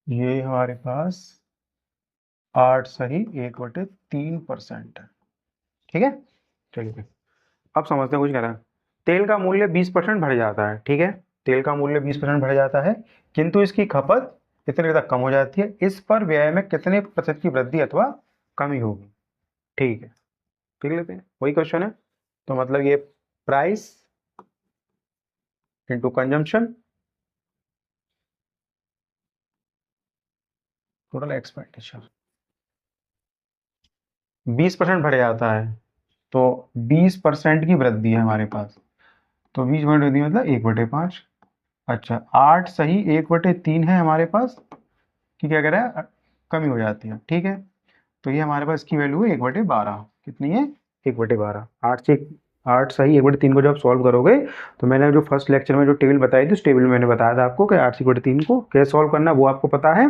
A: ये हमारे पास 8 सही 1/3% है, ठीक है। चलिए अब समझते हैं कुछ कह रहा है। तेल का मूल्य 20% बढ़ जाता है, ठीक है। तेल का मूल्य 20% बढ़ जाता है, किंतु इसकी खपत इतने तक कम हो जाती है, इस पर व्यय में कितने प्रतिशत की वृद्धि अथवा कमी होगी, ठीक है। देख लेते हैं, वही क्वेश्चन है। तो मतलब ये price into consumption total expenditure, 20% बढ़ जाता है, तो 20% की वृद्धि है हमारे पास। तो 20% वृद्धि मतलब 1/5। अच्छा 8 सही 1/3 है हमारे पास, कि क्या कह रहा है कमी हो जाती है, ठीक है। तो ये हमारे पास इसकी वैल्यू है 1/12, कितनी है 1/12। 8 सही 1/3 को जब आप सॉल्व करोगे, तो मैंने जो फर्स्ट लेक्चर में जो टेबल बताई थी उस टेबल में मैंने बताया था आपको कि 8 सही 1/3 को कैसे सॉल्व करना है वो आपको पता है,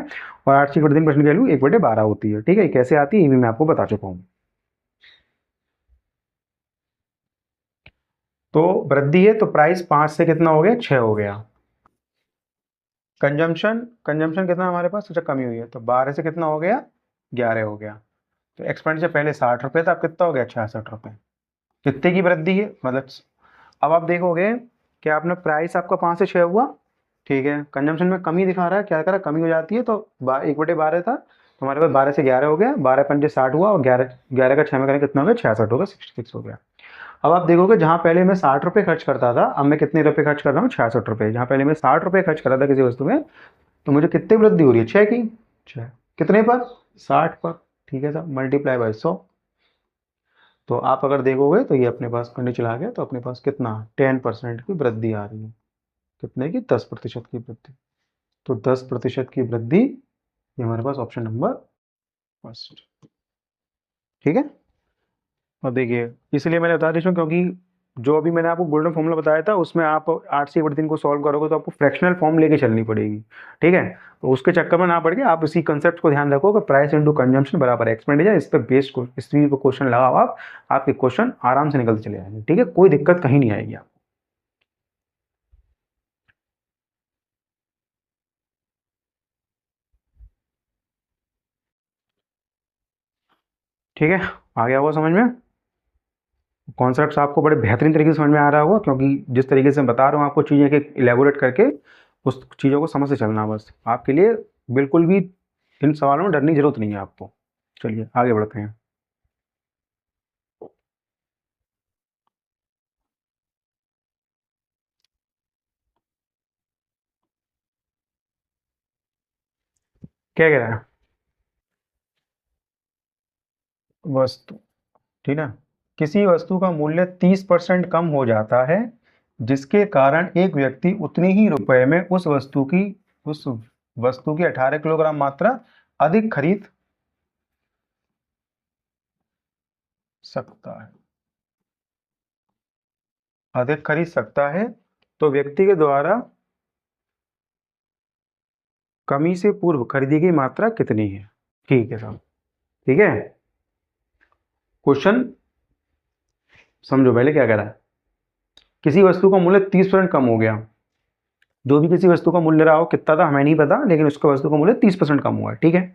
A: और 8 सही 1/3% की वैल्यू 1/12 होती है, ठीक है। कैसे आती है ये भी मैं आपको बता चुका हूँ। तो वृद्धि है तो प्राइस 5 से कितना हो गया 6 हो गया। कंजम्पशन कंजम्पशन कितना हमारे पास, अच्छा कमी हुई है, तो 12 से कितना हो गया 11 हो गया। तो एक्सपेंडिचर पहले 60 रुपये था, अब कितना हो गया 66 रुपये। कितने की वृद्धि है मतलब, अब आप देखोगे कि आपने प्राइस आपका 5 से 6 हुआ, ठीक है। कंजम्पशन में कमी दिखा रहा है, क्या करा कमी हो जाती है, तो 1/12 था, तो हमारे पास 12 से 11 हो गया, 12×5 = 60 हुआ, और 11 का 6 में करें कितना हो गया 66 हो गया, 66 हो गया। अब आप देखोगे जहाँ पहले मैं 60 रुपये खर्च करता था, अब मैं कितने रुपये खर्च कर रहा हूँ 66 रुपये। जहाँ पहले मैं 60 रुपये खर्च कर रहा था किसी वस्तु में, तो मुझे कितनी वृद्धि हो रही है 6 की, 6 कितने पर 60 पर, ठीक है साहब, मल्टीप्लाई बाय 100। तो आप अगर देखोगे तो ये अपने पास नीचे आ गया, तो अपने पास कितना 10% की वृद्धि आ रही है, कितने की 10% की वृद्धि। तो 10% की वृद्धि ये हमारे पास ऑप्शन नंबर फर्स्ट, ठीक है। और देखिए इसलिए मैंने बता दी क्योंकि जो अभी मैंने आपको गोल्डन फॉर्मूला बताया था उसमें आप 8 से 1/3 को सॉल्व करोगे तो आपको फ्रैक्शनल फॉर्म लेके चलनी पड़ेगी, ठीक है। तो उसके चक्कर में ना पड़ के आप इसी कंसेप्ट को ध्यान रखो कि प्राइस इंटू कंजम्पशन बराबर एक्सपेंडिचर, इस पर बेस्ड को इस पर क्वेश्चन लगाओ आप, आपके क्वेश्चन आराम से निकलते चले जाएंगे, ठीक है, कोई दिक्कत कहीं नहीं आएगी आप। ठीक है, आ गया होगा समझ में, कॉन्सेप्ट्स आपको बड़े बेहतरीन तरीके से समझ में आ रहा होगा, क्योंकि जिस तरीके से मैं बता रहा हूँ आपको चीज़ें के इलेबोरेट करके उस चीज़ों को समझ से चलना बस आपके लिए, बिल्कुल भी इन सवालों में डरने की जरूरत नहीं है आपको। चलिए आगे बढ़ते हैं। क्या कह रहा है वस्तु, ठीक है। किसी वस्तु का मूल्य 30% कम हो जाता है, जिसके कारण एक व्यक्ति उतनी ही रुपए में उस वस्तु की 18 किलोग्राम मात्रा अधिक खरीद सकता है, अधिक खरीद सकता है। तो व्यक्ति के द्वारा कमी से पूर्व खरीदी गई मात्रा कितनी है, ठीक है साहब, ठीक है। क्वेश्चन समझो पहले क्या कह रहा है, किसी वस्तु का मूल्य 30% कम हो गया, जो भी किसी वस्तु का मूल्य रहा हो कितना था हमें नहीं पता, लेकिन उसका वस्तु का मूल्य 30% कम हुआ है, ठीक है।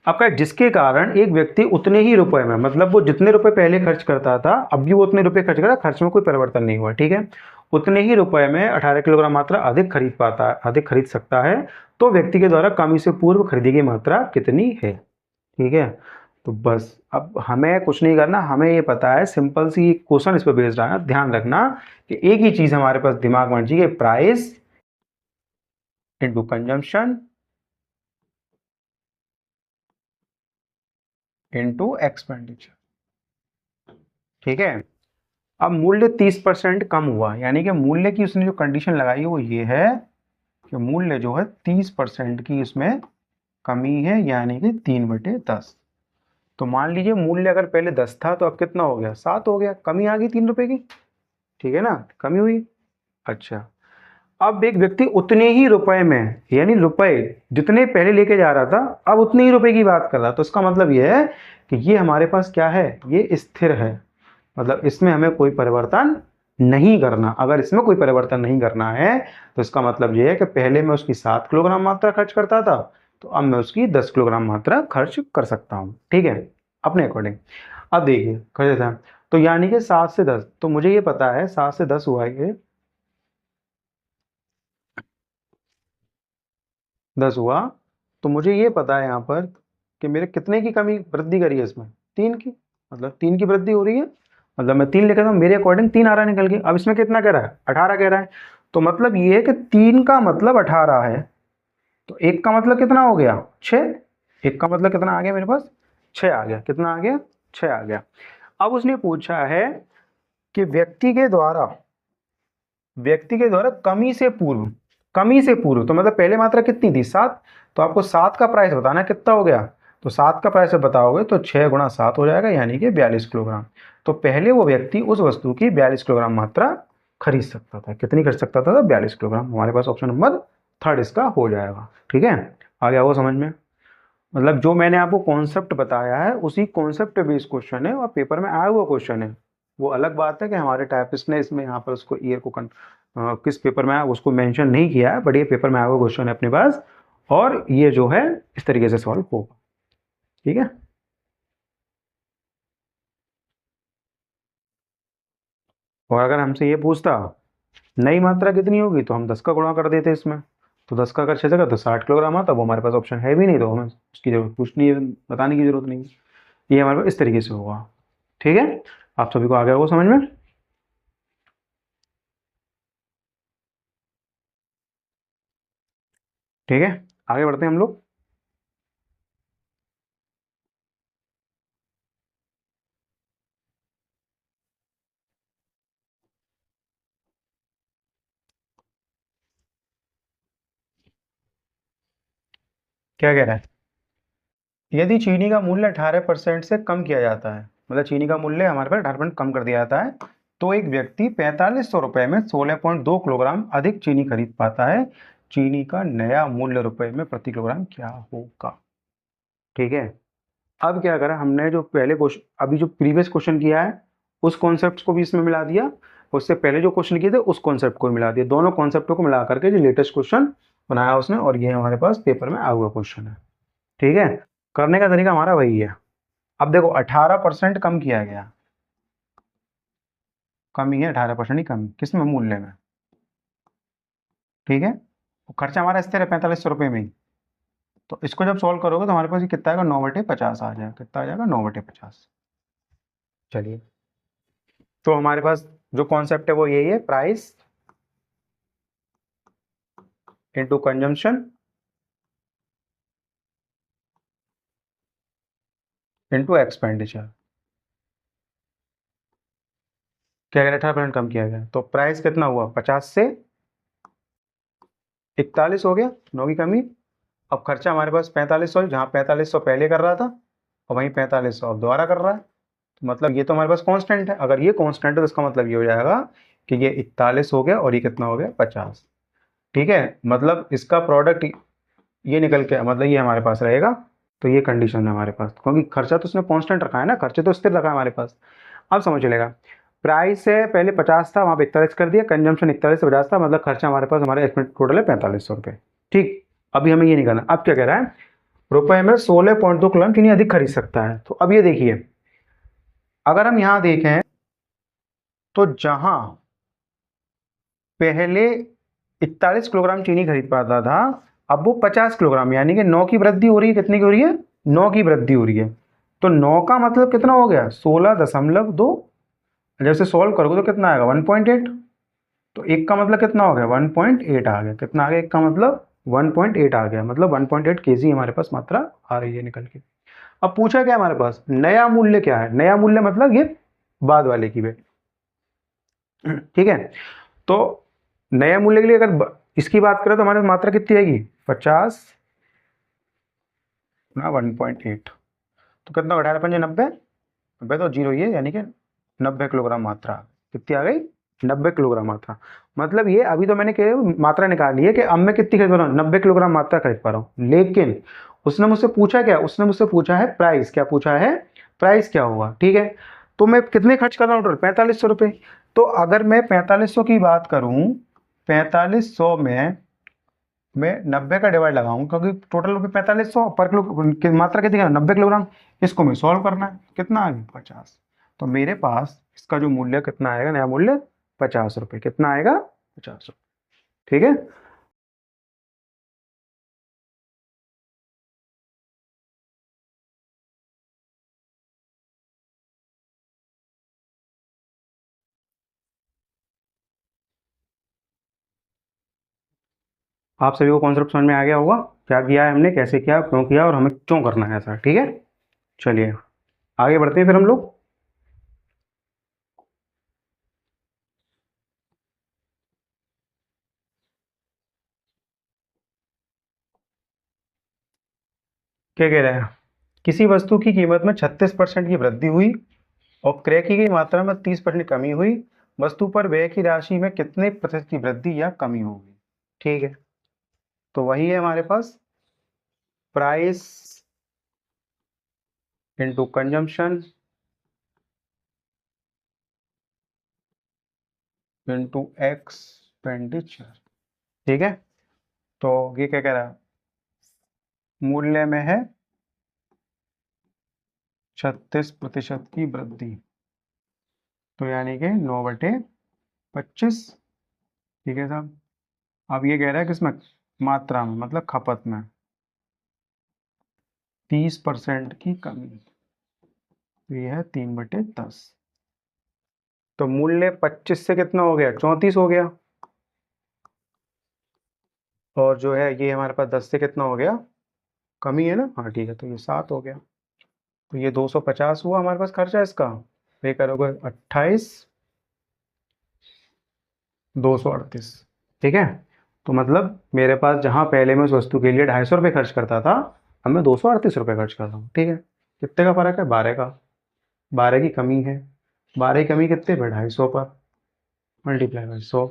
A: आपका जिसके कारण एक व्यक्ति उतने ही रुपए में, मतलब वो जितने रुपए पहले खर्च करता था अब भी वो उतने रुपए खर्च कर रहा है, खर्च में कोई परिवर्तन नहीं हुआ, ठीक है, उतने ही रुपए में 18 किलोग्राम मात्रा अधिक खरीद पाता है, अधिक खरीद सकता है, तो व्यक्ति के द्वारा कमी से पूर्व खरीदी गई मात्रा कितनी है, ठीक है। तो बस अब हमें कुछ नहीं करना, हमें ये पता है, सिंपल सी क्वेश्चन इस पर बेस्ड है, ध्यान रखना कि एक ही चीज हमारे पास दिमाग में चाहिए, price into consumption into expenditure, ठीक है। अब मूल्य 30% कम हुआ, यानी कि मूल्य की उसने जो कंडीशन लगाई है वो ये है कि मूल्य जो है 30% की इसमें कमी है, यानी कि 3/10। तो मान लीजिए मूल्य अगर पहले 10 था तो अब कितना हो गया, 7 हो गया, कमी आ गई 3 रुपए की, ठीक है ना, कमी हुई। अच्छा, अब एक व्यक्ति उतने ही रुपए में, यानी रुपए जितने पहले लेके जा रहा था अब उतने ही रुपए की बात कर रहा, तो इसका मतलब ये है कि ये हमारे पास क्या है, ये स्थिर है, मतलब इसमें हमें कोई परिवर्तन नहीं करना। अगर इसमें कोई परिवर्तन नहीं करना है तो इसका मतलब ये है कि पहले मैं उसकी 7 किलोग्राम मात्रा खर्च करता था, तो अब मैं उसकी 10 किलोग्राम मात्रा खर्च कर सकता हूँ, ठीक है, अपने अकॉर्डिंग। अब देखिए कर देता है, तो यानी कि 7 से 10, तो मुझे ये पता है 7 से 10 हुआ ये 10 हुआ, तो मुझे ये पता है यहाँ पर कि मेरे कितने की कमी वृद्धि करी है इसमें, 3 की, मतलब 3 की वृद्धि हो रही है, मतलब मैं 3 लेकर था, मेरे अकॉर्डिंग 3 आ रहा है निकल के। अब इसमें कितना कह रहा है, 18 कह रहा है, तो मतलब ये है कि 3 का मतलब 18 है, तो 1 का मतलब कितना हो गया, 6, 1 का मतलब कितना आ गया मेरे पास, 6 आ गया, कितना आ गया, 6 आ गया। अब उसने पूछा है कि व्यक्ति के द्वारा कमी से पूर्व, कमी से पूर्व तो मतलब पहले मात्रा कितनी थी, 7, तो आपको 7 का प्राइस बताना है कितना हो गया, तो 7 का प्राइस बताओगे तो 6 गुणा 7 हो जाएगा, यानी कि 42 किलोग्राम। तो पहले वो व्यक्ति उस वस्तु की 42 किलोग्राम मात्रा खरीद सकता था, कितनी खरीद सकता था, 42 किलोग्राम। हमारे पास ऑप्शन नंबर 3 इसका हो जाएगा, ठीक है। आ गया वो समझ में, मतलब जो मैंने आपको कॉन्सेप्ट बताया है उसी कॉन्सेप्ट बेस्ड क्वेश्चन है और पेपर में आया हुआ क्वेश्चन है। वो अलग बात है कि हमारे टाइपिस्ट ने इसमें यहाँ पर उसको ईयर को किस पेपर में आया उसको मेंशन नहीं किया है, बट ये पेपर में आया हुआ क्वेश्चन है अपने पास, और ये जो है इस तरीके से सॉल्व होगा, ठीक है। और अगर हमसे ये पूछता नई मात्रा कितनी होगी तो हम 10 का गुणा कर देते इसमें, तो 10 का अगर 6 जगह तो 60 किलोग्राम आता, वो हमारे पास ऑप्शन है भी नहीं, तो हमें उसकी जरूरत पूछनी बताने की जरूरत नहीं। ये हमारे पास इस तरीके से होगा, ठीक है। आप सभी को आ गया वो समझ में, ठीक है, आगे बढ़ते हैं हम लोग। क्या कह रहा है, यदि चीनी का मूल्य 18% से कम किया जाता है, मतलब चीनी का मूल्य हमारे पास 18% कम कर दिया जाता है, तो एक व्यक्ति 4500 रुपए में 16.2 किलोग्राम अधिक चीनी खरीद पाता है, चीनी का नया मूल्य रुपए में प्रति किलोग्राम क्या होगा, ठीक है। अब क्या करा हमने, जो पहले क्वेश्चन अभी जो प्रीवियस क्वेश्चन किया है उस कॉन्सेप्ट को भी इसमें मिला दिया, उससे पहले जो क्वेश्चन किए थे उस कॉन्सेप्ट को मिला दिया, दोनों कॉन्सेप्टों को मिला करके जो लेटेस्ट क्वेश्चन बनाया उसने, और ये हमारे पास पेपर में आया हुआ क्वेश्चन है, ठीक है। करने का तरीका हमारा वही है। अब देखो 18% कम किया गया, कमी है 18% ही कमी किसमें, मूल्य में, ठीक है। तो खर्चा हमारा स्थिर है 4500 रुपये में ही, तो इसको जब सॉल्व करोगे तो हमारे पास ये कितना आएगा, 9/50 आ जाएगा, कितना आ जाएगा, 9/50। चलिए, तो हमारे पास जो कॉन्सेप्ट है वो यही है, price into consumption into expenditure. क्या करें, 18% कम किया गया, तो प्राइस कितना हुआ, 50 से 41 हो गया, 9 की कमी। अब खर्चा हमारे पास 4500, जहाँ 4500 पहले कर रहा था और वहीं 4500 अब दोबारा कर रहा है, तो मतलब ये तो हमारे पास कांस्टेंट है, अगर ये कांस्टेंट है तो इसका मतलब ये हो जाएगा कि ये 41 हो गया और ये कितना हो गया, 50, ठीक है। मतलब इसका प्रोडक्ट ये निकल के, मतलब ये हमारे पास रहेगा, तो ये कंडीशन है हमारे पास, क्योंकि खर्चा तो उसने कांस्टेंट रखा है ना, खर्चे तो स्थिर रखा है हमारे पास। अब समझ चलेगा, प्राइस है पहले 50 था, वहाँ पे 41 कर दिया, कंजम्पशन 41 से 50 था, मतलब खर्चा हमारे पास, हमारे एस्टिमेट टोटल है 4500 रुपये, ठीक। अभी हमें ये नहीं करना, अब क्या कह रहा है, रुपए में 16.2 किलोग्राम चीनी अधिक खरीद सकता है। तो अब ये देखिए, अगर हम यहाँ देखें तो जहां पहले 41 किलोग्राम चीनी खरीद पाता था, अब वो 50 किलोग्राम, यानी कि 9 की वृद्धि हो रही है। कितनी की हो रही है? 9 की वृद्धि हो रही है। तो 9 का मतलब कितना हो गया? 16.2। जब से सॉल्व करोगे तो कितना आएगा? 1.8। तो एक का मतलब कितना हो गया? 1.8 आ गया। कितना आ गया? एक का मतलब 1.8 आ गया, मतलब 1.8 केजी हमारे पास मात्रा आ रही है निकल के। अब पूछा क्या हमारे पास? नया मूल्य क्या है? नया मूल्य मतलब ये बाद वाले की बेट, ठीक है। तो नया मूल्य के लिए अगर इसकी बात करें तो हमारे पास मात्रा कितनी आएगी? 50 ना 1.8, तो कितना? 18×5 = 90। 90 तो जीरो ही है, यानी कि 90 किलोग्राम मात्रा। कितनी आ गई? 90 किलोग्राम मात्रा। मतलब ये अभी तो मैंने मात्रा निकाली है कि अब मैं कितनी खरीद पा रहा हूँ? 90 किलोग्राम मात्रा खरीद पा रहा हूँ। लेकिन उसने मुझसे पूछा क्या? उसने मुझसे पूछा है प्राइस। क्या पूछा है? प्राइस क्या होगा, ठीक है। तो मैं कितने खर्च कर रहा हूँ? टोटल 4500 रुपये। तो अगर मैं 4500 की बात करूँ, 4500 में मैं 90 का डिवाइड लगाऊं, क्योंकि टोटल रुपये 4500 पर किलो की मात्रा कितनी है? 90 किलोग्राम। इसको मैं सॉल्व करना है। कितना आ गया? 50। तो मेरे पास इसका जो मूल्य कितना आएगा? नया मूल्य 50 रुपये। कितना आएगा? 50 रुपये, ठीक है। आप सभी को कॉन्सेप्ट समझ में आ गया होगा, क्या किया है हमने, कैसे किया, क्यों किया और हमें क्यों करना है ऐसा, ठीक है। चलिए आगे बढ़ते हैं फिर हम लोग। क्या कह रहे हैं? किसी वस्तु की कीमत में 36% की वृद्धि हुई और क्रय की गई मात्रा में 30% कमी हुई। वस्तु पर व्यय की राशि में कितने प्रतिशत की वृद्धि या कमी होगी? ठीक है, तो वही है हमारे पास price into consumption into expenditure, ठीक है। तो ये क्या कह रहा है? मूल्य में है 36% की वृद्धि, तो यानी कि 9/25, ठीक है साहब। अब ये कह रहा है किसमें? मात्रा में, मतलब खपत में 30% की कमी, तो ये है 3/10। तो मूल्य 25 से कितना हो गया? 34 हो गया। और जो है ये हमारे पास 10 से कितना हो गया? कमी है ना, हाँ ठीक है, तो ये 7 हो गया। तो ये 250 हुआ हमारे पास खर्चा इसका। पे करोगे 28,238, ठीक है। तो मतलब मेरे पास जहाँ पहले मैं उस वस्तु के लिए 250 रुपये खर्च करता था, अब मैं 238 रुपये खर्च कर रहा हूँ, ठीक है। कितने का फर्क है? 12 का। 12 की कमी है। 12 की कमी कितने पर? 250 पर, मल्टीप्लाई बाई 100।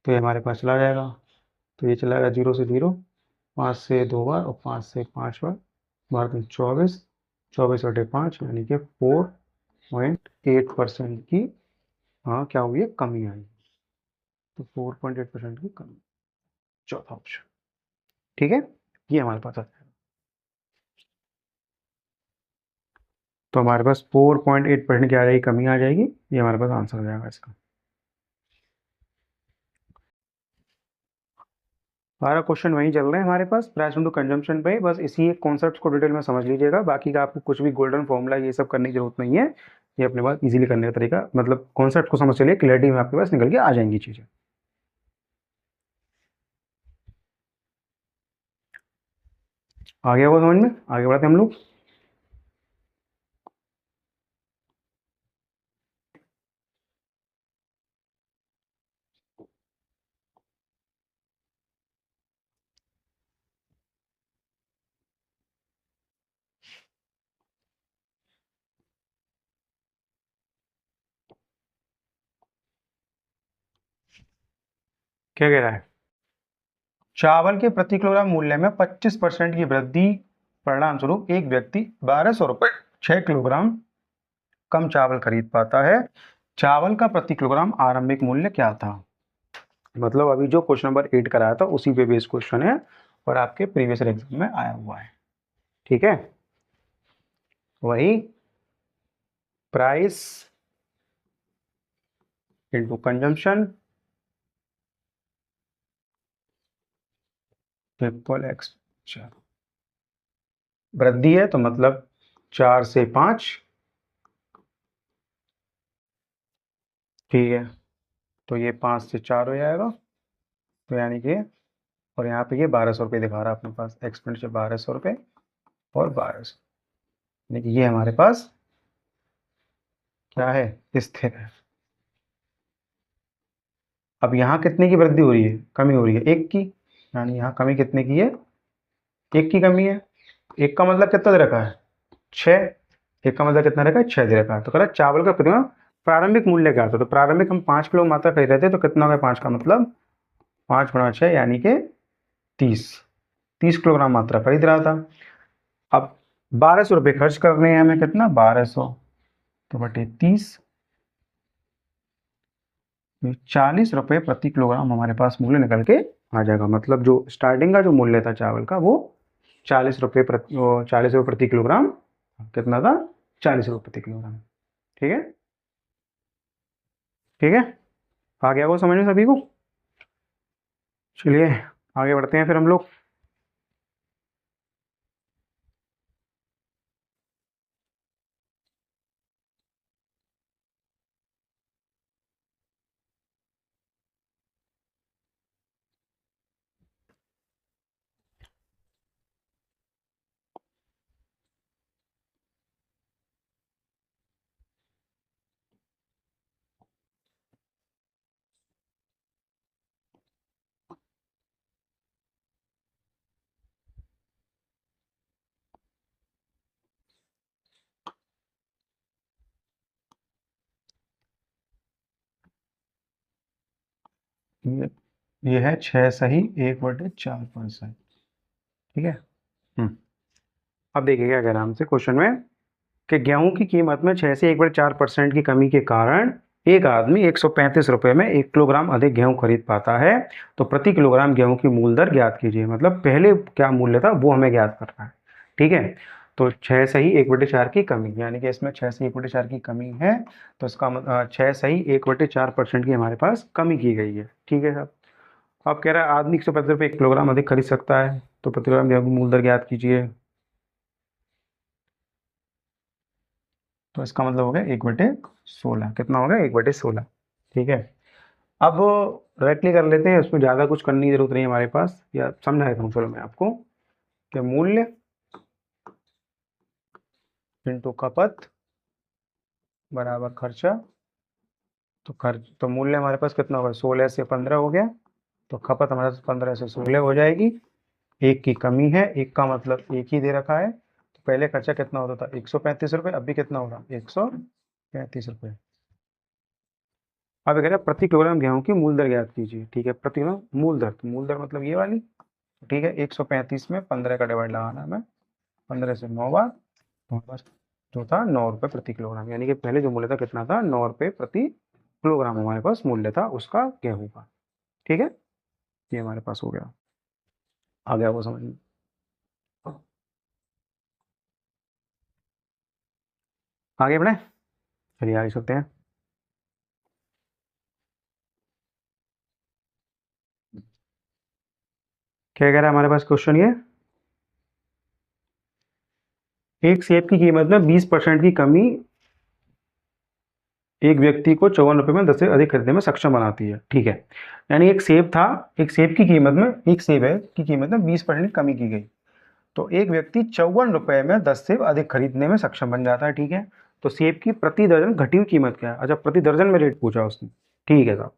A: तो ये हमारे पास चला जाएगा। तो ये चला जाएगा 0 से 0, 5 से 2 बार और 5 से 5 बार, 12×3 = 24, 24/5, यानी कि 4.8% की, हाँ क्या हुई है? कमी आई। तो 4.8% की कमी, चौथा ऑप्शन, ठीक है। ये हमारे पास आता है। तो हमारे पास 4.8% की आ जाएगी, कमी आ जाएगी। ये हमारे पास आंसर हो जाएगा इसका। सारा क्वेश्चन वहीं चल रहे हैं हमारे पास, प्राइस इंटू कंजम्पशन पे। बस इसी एक कॉन्सेप्ट को डिटेल में समझ लीजिएगा, बाकी का आपको कुछ भी गोल्डन फॉर्मूला ये सब करने की जरूरत नहीं है। ये अपने पास इजीली करने का तरीका, मतलब कॉन्सेप्ट को समझ चलिए, क्लियरिटी में आपके पास निकल के आ जाएंगी चीज़ें। आगे वो समझ में, आगे बढ़ते हम लोग। क्या कह रहा है? चावल के प्रति किलोग्राम मूल्य में 25% की वृद्धि परिणाम स्वरूप एक व्यक्ति 1200 रुपये 6 किलोग्राम कम चावल खरीद पाता है। चावल का प्रति किलोग्राम आरंभिक मूल्य क्या था? मतलब अभी जो क्वेश्चन नंबर 8 कराया था उसी पे बेस्ड क्वेश्चन है, और आपके प्रीवियस एग्जाम में आया हुआ है। ठीक है, वही price into consumption equal expenditure. वृद्धि है तो मतलब 4 से 5, ठीक है, तो ये 5 से 4 हो जाएगा, तो यानी कि, और यहाँ पे ये 1200 रुपये दिखा रहा है अपने पास, एक्सपेंडिचर 1200 रुपये और 1200, यानी कि ये हमारे पास क्या है, स्थिर है। अब यहाँ कितने की वृद्धि हो रही है, कमी हो रही है, 1 की, यानी यहाँ कमी कितने की है, 1 की कमी है। 1 का मतलब कितना दे रखा है, 6, 1 का मतलब कितना रखा है, 6 दे रखा है। तो कह रहा है चावल का प्रतिमा प्रारंभिक मूल्य क्या था, तो प्रारंभिक हम 5 किलो मात्रा खरीद रहे थे, तो कितना हो गया 5 का मतलब 5 गुणा 6 यानी कि 30 किलोग्राम मात्रा खरीद रहा था। अब 1200 रुपये खर्च करने हैं हमें, कितना 1200 तो बटे 30, 40 रुपये प्रति किलोग्राम हमारे पास मूल्य निकल के आ जाएगा। मतलब जो स्टार्टिंग का जो मूल्य था चावल का वो 40 रुपये प्रति किलोग्राम, कितना था 40 रुपये प्रति किलोग्राम। ठीक है, ठीक है, आ गया वो समझ में सभी को। चलिए आगे बढ़ते हैं फिर हम लोग। ये है 6 सही 1/4%। ठीक है, अब देखिए क्या कह रहा है हमसे क्वेश्चन में, कि गेहूं की कीमत में 6 से 1/4% की कमी के कारण एक आदमी 135 रुपये में 1 किलोग्राम अधिक गेहूं खरीद पाता है, तो प्रति किलोग्राम गेहूं की मूल दर ज्ञात कीजिए। मतलब पहले क्या मूल्य था वो हमें ज्ञात करना है। ठीक है, तो 6 सही 1/4 की कमी, यानी कि इसमें 6 से 1/4 की कमी है, तो इसका मतलब 6 सही 1/4% की हमारे पास कमी की गई है। ठीक है साहब, अब कह रहा है आदमी 135 रुपये 1 किलोग्राम अधिक खरीद सकता है, तो प्रति किलोग्राम गेहूं की मूल दर ज्ञात कीजिए। तो इसका मतलब हो गया 1/16, कितना हो गया 1/16। ठीक है, अब डायरेक्टली कर लेते हैं, उसमें ज़्यादा कुछ करने की जरूरत नहीं है हमारे पास, या समझा देता हूँ चलो मैं आपको, कि मूल्य इंटू खपत बराबर खर्चा। तो मूल्य हमारे पास कितना होगा, 16 से 15 हो गया, तो खपत हमारे पास 15 से 16 हो जाएगी। 1 की कमी है, 1 का मतलब 1 ही दे रखा है, तो पहले खर्चा कितना होता था 135 रुपये, अब भी कितना होगा 135 रुपये। अब कह रहे हैं प्रति किलोग्राम गेहूं की मूल दर ज्ञात कीजिए। ठीक है, प्रति किलोग्राम मूल दर, तो मूल दर मतलब ये वाली। ठीक है, 135 में 15 का डिवाइड लगाना है हमें, 15 से 9 बार, तो हमारे पास जो था 9 रुपये प्रति किलोग्राम, यानी कि पहले जो मूल्य था कितना था 9 रुपये प्रति किलोग्राम हमारे पास मूल्य था उसका गेहूं का। ठीक है, ये हमारे पास हो गया, आ गया वो समझ में। आगे बढ़े, चलिए आगे चलते हैं। क्या कह रहा है हमारे पास क्वेश्चन, ये एक सेब की कीमत में 20% की कमी एक व्यक्ति को 54 रुपये में 10 से अधिक खरीदने में सक्षम बनाती है। ठीक है, यानी एक सेब था, एक सेब की कीमत में, एक सेब है की कीमत में 20% की कमी की गई, तो एक व्यक्ति 54 रुपये में 10 सेब अधिक खरीदने में सक्षम बन जाता है। ठीक है, तो सेब की प्रति दर्जन घटी हुई कीमत क्या है, अच्छा प्रति दर्जन में रेट पूछा उसने। ठीक है साहब,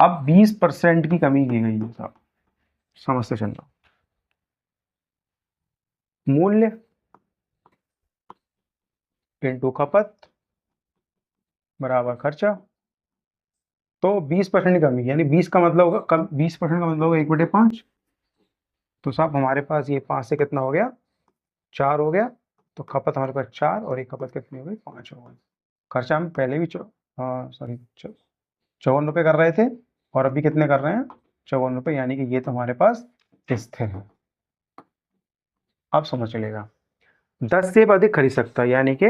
A: अब 20% की कमी की गई है साहब, समझते चलना। मूल्य इंटू खपत बराबर खर्चा, तो 20% की कमी, यानी 20 का मतलब होगा कम, 20% का मतलब होगा 1/5, तो साहब हमारे पास ये 5 से कितना हो गया 4 हो गया, तो खपत हमारे पास 4 और एक खपत कितनी हो गई 5 हो गई। खर्चा हम पहले भी सॉरी 54 रुपये कर रहे थे, और अभी कितने कर रहे हैं 54 रुपये, यानी कि ये तो हमारे पास स्थिर है। अब समझ चलेगा। 10 सेब अधिक खरीद सकता है, यानी कि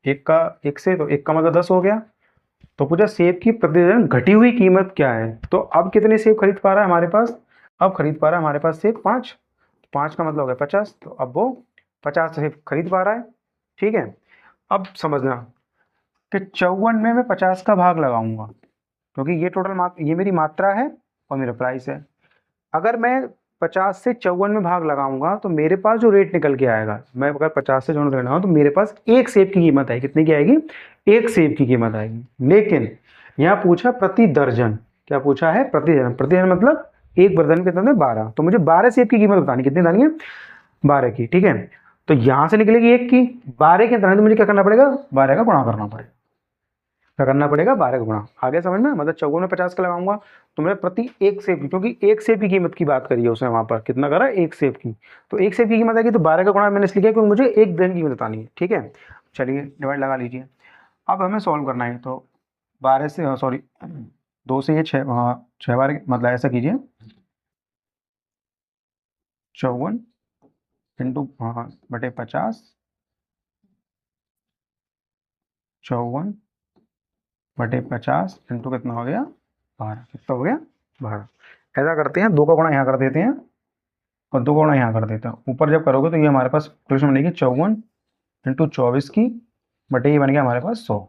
A: एक से तो एक का मतलब 10 हो गया। तो पूछा सेब की प्रतिदिन घटी हुई कीमत क्या है। तो अब कितने सेब खरीद पा रहा है हमारे पास, अब खरीद पा रहा है हमारे पास सेब 5, 5 का मतलब हो गया 50, तो अब वो 50 सेब खरीद पा रहा है। ठीक है, अब समझना कि 54 में मैं 50 का भाग लगाऊंगा, क्योंकि ये टोटल ये मेरी मात्रा है और मेरा प्राइस है। अगर मैं 50 से 54 में भाग लगाऊंगा तो मेरे पास जो रेट निकल के आएगा, मैं अगर 50 से 54 लगाऊंगा तो मेरे पास एक सेब की कीमत आएगी। कितनी की आएगी, एक सेब की कीमत आएगी। लेकिन यहाँ पूछा प्रति दर्जन, क्या पूछा है, प्रति दर्जन। प्रति दर्जन मतलब एक दर्जन कितना है, 12। तो मुझे 12 सेब की कीमत बतानी, कितनी बतानी है, 12 की। ठीक है, तो यहां से निकलेगी एक की, 12 के अंदर तो मुझे क्या करना पड़ेगा, 12 का गुणा करना पड़ेगा। क्या करना पड़ेगा, 12 का गुणा। आगे समझ में, मतलब 54 में 50 का लगाऊंगा तो मेरे प्रति एक सेब की, क्योंकि एक सेब की कीमत की बात करी है उसने वहां पर, कितना करा, एक सेब की। तो एक सेब की कीमत आएगी तो 12 का गुणा मैंने इसलिए किया क्योंकि मुझे एक दर्जन की कीमत बतानी है। ठीक है, चलिए डिवाइड लगा लीजिए। अब हमें सॉल्व करना है, तो 12 से सॉरी 2 से ये 6, हाँ 6 बार, मतलब ऐसा कीजिए 54 इंटू हाँ बटे 50, 54 बटे 50 इंटू कितना हो गया, 12। कितना हो गया, 12। ऐसा करते हैं, 2 का गुणा यहाँ कर देते हैं और 2 का गुणा यहाँ कर देते हैं। ऊपर जब करोगे तो ये हमारे पास इक्वेशन बनेगी 54 इंटू 24 की बटे ये बन गया हमारे पास 100।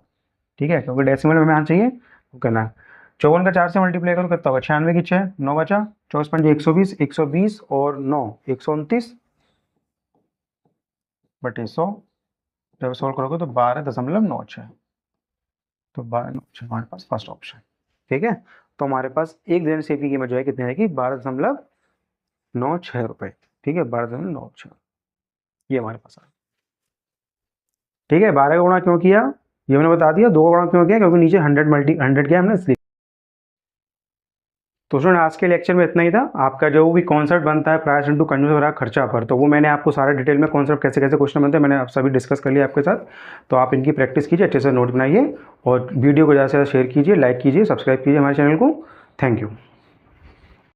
A: ठीक है, क्योंकि डेसिमल में आना चाहिए, वो करना। 54 का 4 से मल्टीप्लाई करो कितना होगा, 96 की 6, 9 बचा, 24 पंजे 120, 120 और 9 129 बटे 100। जब सॉल्व करोगे तो 12.96, तो 12.96 हमारे पास फर्स्ट ऑप्शन। ठीक है, तो हमारे पास एक दर्जन सेब की कीमत जो है कितनी आएगी, 12.96 रुपए। ठीक है, 12.96 ये हमारे पास आ। ठीक है, 12 का गुणा क्यों किया ये मैंने बता दिया, 2 का गुणा क्यों किया क्योंकि नीचे 100 किया हमने इसलिए। तो स्टूडेंट आज के लेक्चर में इतना ही था। आपका जो भी कॉन्सेप्ट बनता है प्राइस इंटू कंज्यूमर बराबर खर्चा पर, तो वो मैंने आपको सारा डिटेल में कॉन्सेप्ट कैसे कैसे क्वेश्चन बनते हैं मैंने आप सभी डिस्कस कर लिया आपके साथ। तो आप इनकी प्रैक्टिस कीजिए, अच्छे से नोट बनाइए और वीडियो को ज़्यादा से ज़्यादा शेयर कीजिए, लाइक कीजिए, सब्सक्राइब कीजिए हमारे चैनल को। Thank you.